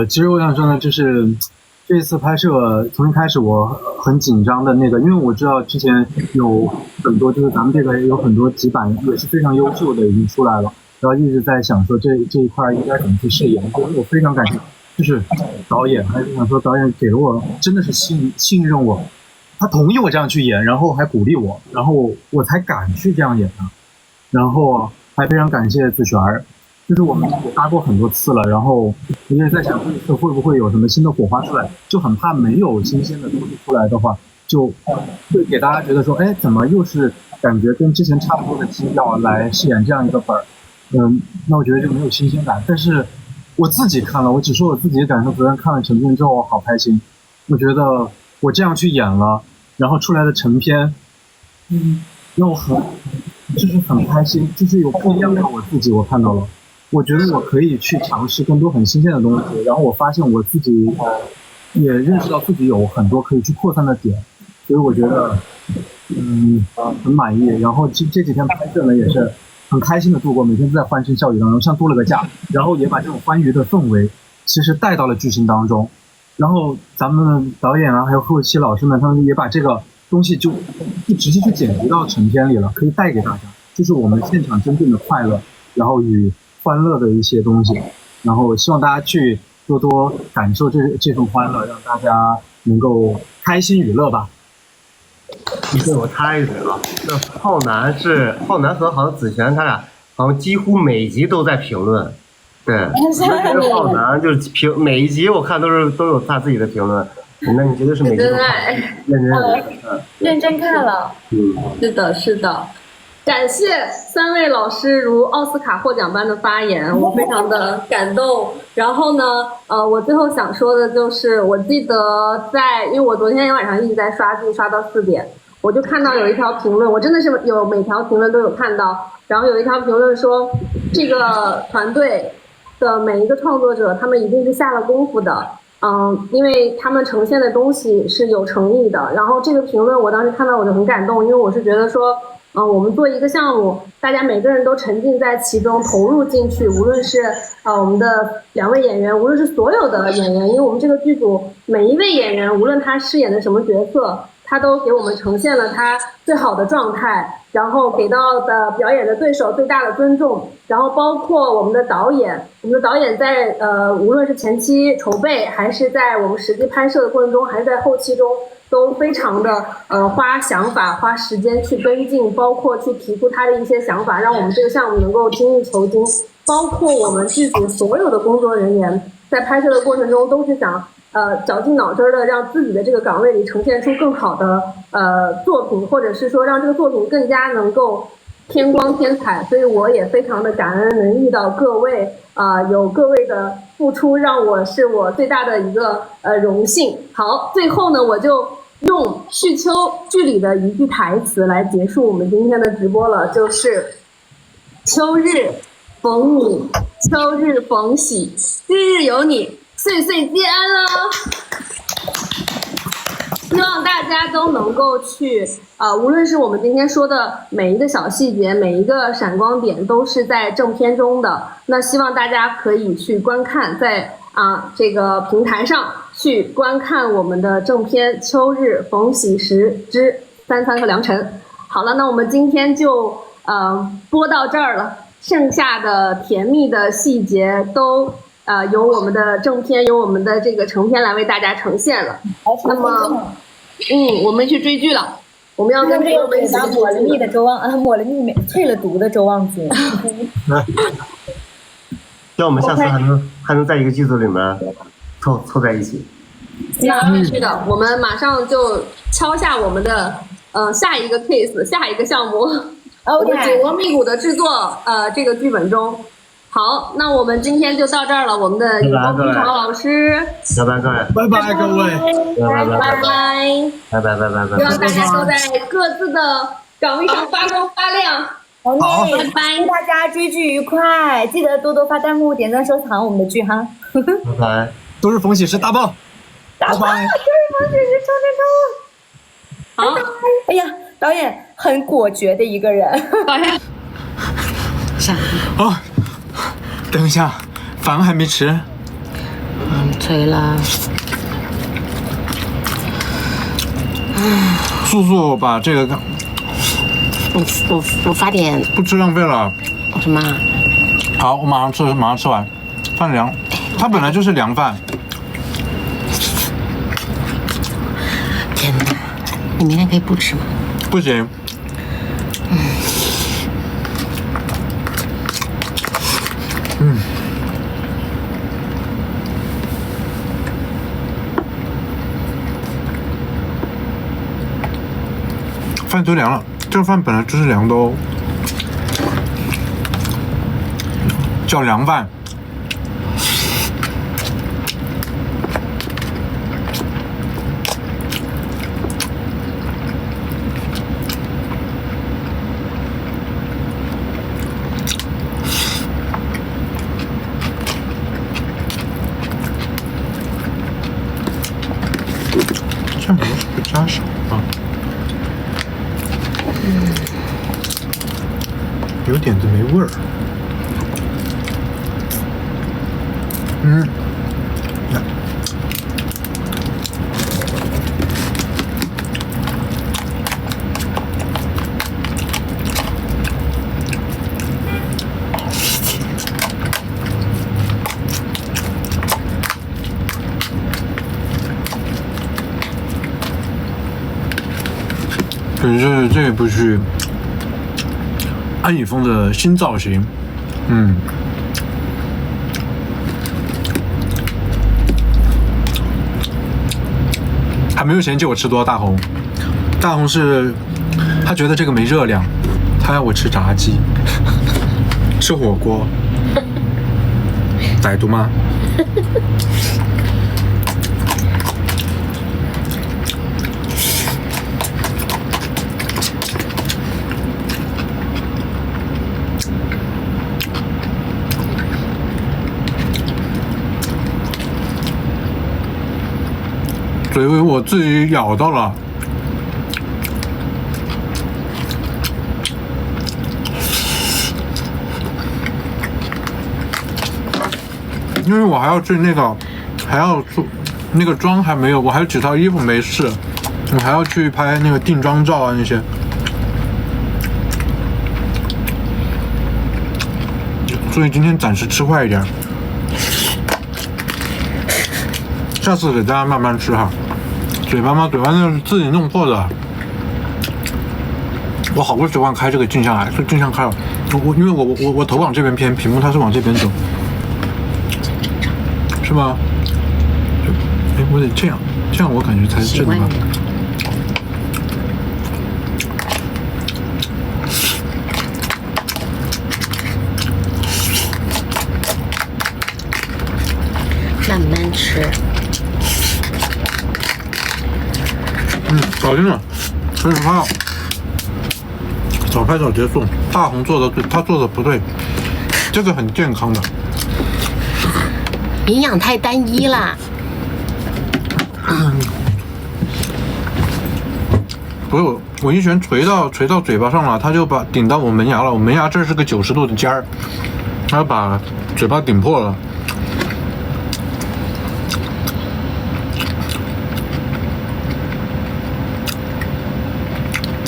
其实我想说呢，就是这一次拍摄从一开始我很紧张的那个，因为我知道之前有很多就是咱们这个有很多几版也是非常优秀的已经出来了，然后一直在想说这一块应该怎么去饰演。所以我非常感谢就是导演，还是想说导演给了我真的是信任我，他同意我这样去演，然后还鼓励我，然后我才敢去这样演的。然后还非常感谢子璇儿，就是我们也搭过很多次了，然后我也在想这次会不会有什么新的火花出来，就很怕没有新鲜的东西出来的话，就会给大家觉得说，哎，怎么又是感觉跟之前差不多的基调来饰演这样一个本儿，那我觉得就没有新鲜感。但是我自己看了，我只说我自己的感受，昨天看了成片之后，我好开心。我觉得我这样去演了，然后出来的成片，让我就是很开心，就是有不一样的我自己，我看到了。我觉得我可以去尝试更多很新鲜的东西，然后我发现我自己也认识到自己有很多可以去扩散的点，所以我觉得很满意。然后这几天拍摄呢也是很开心的度过，每天都在欢声笑语当中，像度了个假，然后也把这种欢愉的氛围其实带到了剧情当中。然后咱们导演啊还有后期老师们，他们也把这个东西就直接去剪辑到成片里了，可以带给大家，就是我们现场真正的快乐，然后与欢乐的一些东西，然后希望大家去多多感受这份欢乐，让大家能够开心娱乐吧。我插一嘴啊，这浩南和好像子璇他俩好像几乎每集都在评论，对，就是好难，就是每一集我看都有他自己的评论，那你绝对是每集都认真看了。是的，是的。感谢3位老师如奥斯卡获奖般的发言，我非常的感动。然后呢，我最后想说的就是，我记得因为我昨天晚上一直在刷剧，刷到4点，我就看到有一条评论，我真的是每条评论都有看到。然后有一条评论说，这个团队的每一个创作者，他们一定是下了功夫的，因为他们呈现的东西是有诚意的。然后这个评论我当时看到我就很感动，因为我是觉得说，我们做一个项目，大家每个人都沉浸在其中，投入进去，无论是我们的2位演员，无论是所有的演员，因为我们这个剧组每一位演员，无论他饰演的什么角色，他都给我们呈现了他最好的状态，然后给到的表演的对手最大的尊重，然后包括我们的导演在无论是前期筹备，还是在我们实际拍摄的过程中，还是在后期中，都非常的花想法花时间去跟进，包括去提出他的一些想法，让我们这个项目能够精益求精。包括我们剧组所有的工作人员在拍摄的过程中都是想绞尽脑汁的让自己的这个岗位里呈现出更好的作品，或者是说让这个作品更加能够添光添彩。所以我也非常的感恩能遇到各位，有各位的付出，让我最大的一个荣幸。好，最后呢，我就用续秋剧里的一句台词来结束我们今天的直播了，就是秋日逢你，秋日逢喜，日日有你，岁岁皆安了。希望大家都能够去无论是我们今天说的每一个小细节，每一个闪光点都是在正片中的，那希望大家可以去观看，在这个平台上去观看我们的正片秋日逢喜时之三餐和良辰。好了，那我们今天就播到这儿了，剩下的甜蜜的细节都由我们的正片，由我们的这个成片来为大家呈现了。那么我们去追剧了，我们要跟这个给他抹了蜜的周望，抹了蜜退了毒的周望族。希望我们下次还能在一个剧组里面凑在一起。必须的，我们马上就敲下我们的下一个 case， 下一个项目。我们紧锣密鼓的制作这个剧本中。好，那我们今天就到这儿了。我们的荧光工厂老师，拜拜各位，拜拜各位，拜拜拜拜，希望大家都在各自的岗位上发光发亮。好，拜拜，祝大家追剧愉快，记得多多发弹幕、点赞、收藏我们的剧哈。拜拜，都是冯喜是大棒，大棒，都是冯喜是超。好，哎呀，导演很果决的一个人。导演，好。等一下，饭还没吃。催了。速速把这个。我发点。不吃浪费了。什么？好，我马上吃完，饭凉。它本来就是凉饭。天哪，你明天可以不吃吗？不行。饭都凉了，这个饭本来就是凉的哦，叫凉饭。酱油是不是加少啊？有点子没味儿。可是这部剧安以峰的新造型，还没有嫌弃我吃多大红。大红是他觉得这个没热量，他要我吃炸鸡，吃火锅，歹毒吗？嘴为我自己咬到了。因为我还要去那个，还要出那个妆还没有，我还有几套衣服没试，我还要去拍那个定妆照啊那些，所以今天暂时吃快一点，下次给大家慢慢吃哈。嘴巴嘛，嘴巴那是自己弄破的。我好不习惯开这个镜像啊，这镜像开了，因为我头往这边偏，屏幕它是往这边走。是吗？哎，我得这样我感觉才是正的吧。慢慢吃。搞定了，吃什么？早拍早结束。大红做的对，他做的不对，这个很健康的。营养太单一啦。不是我一拳捶到嘴巴上了，他就把顶到我门牙了，我门牙这是个90度的尖儿，他把嘴巴顶破了。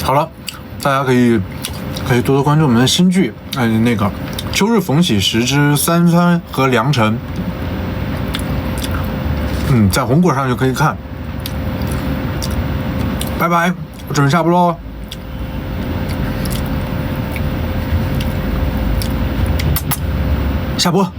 好了，大家可以多多关注我们的新剧，那个秋日逢喜时之三川和良辰。在红果上就可以看。拜拜，我准备下播喽。下播。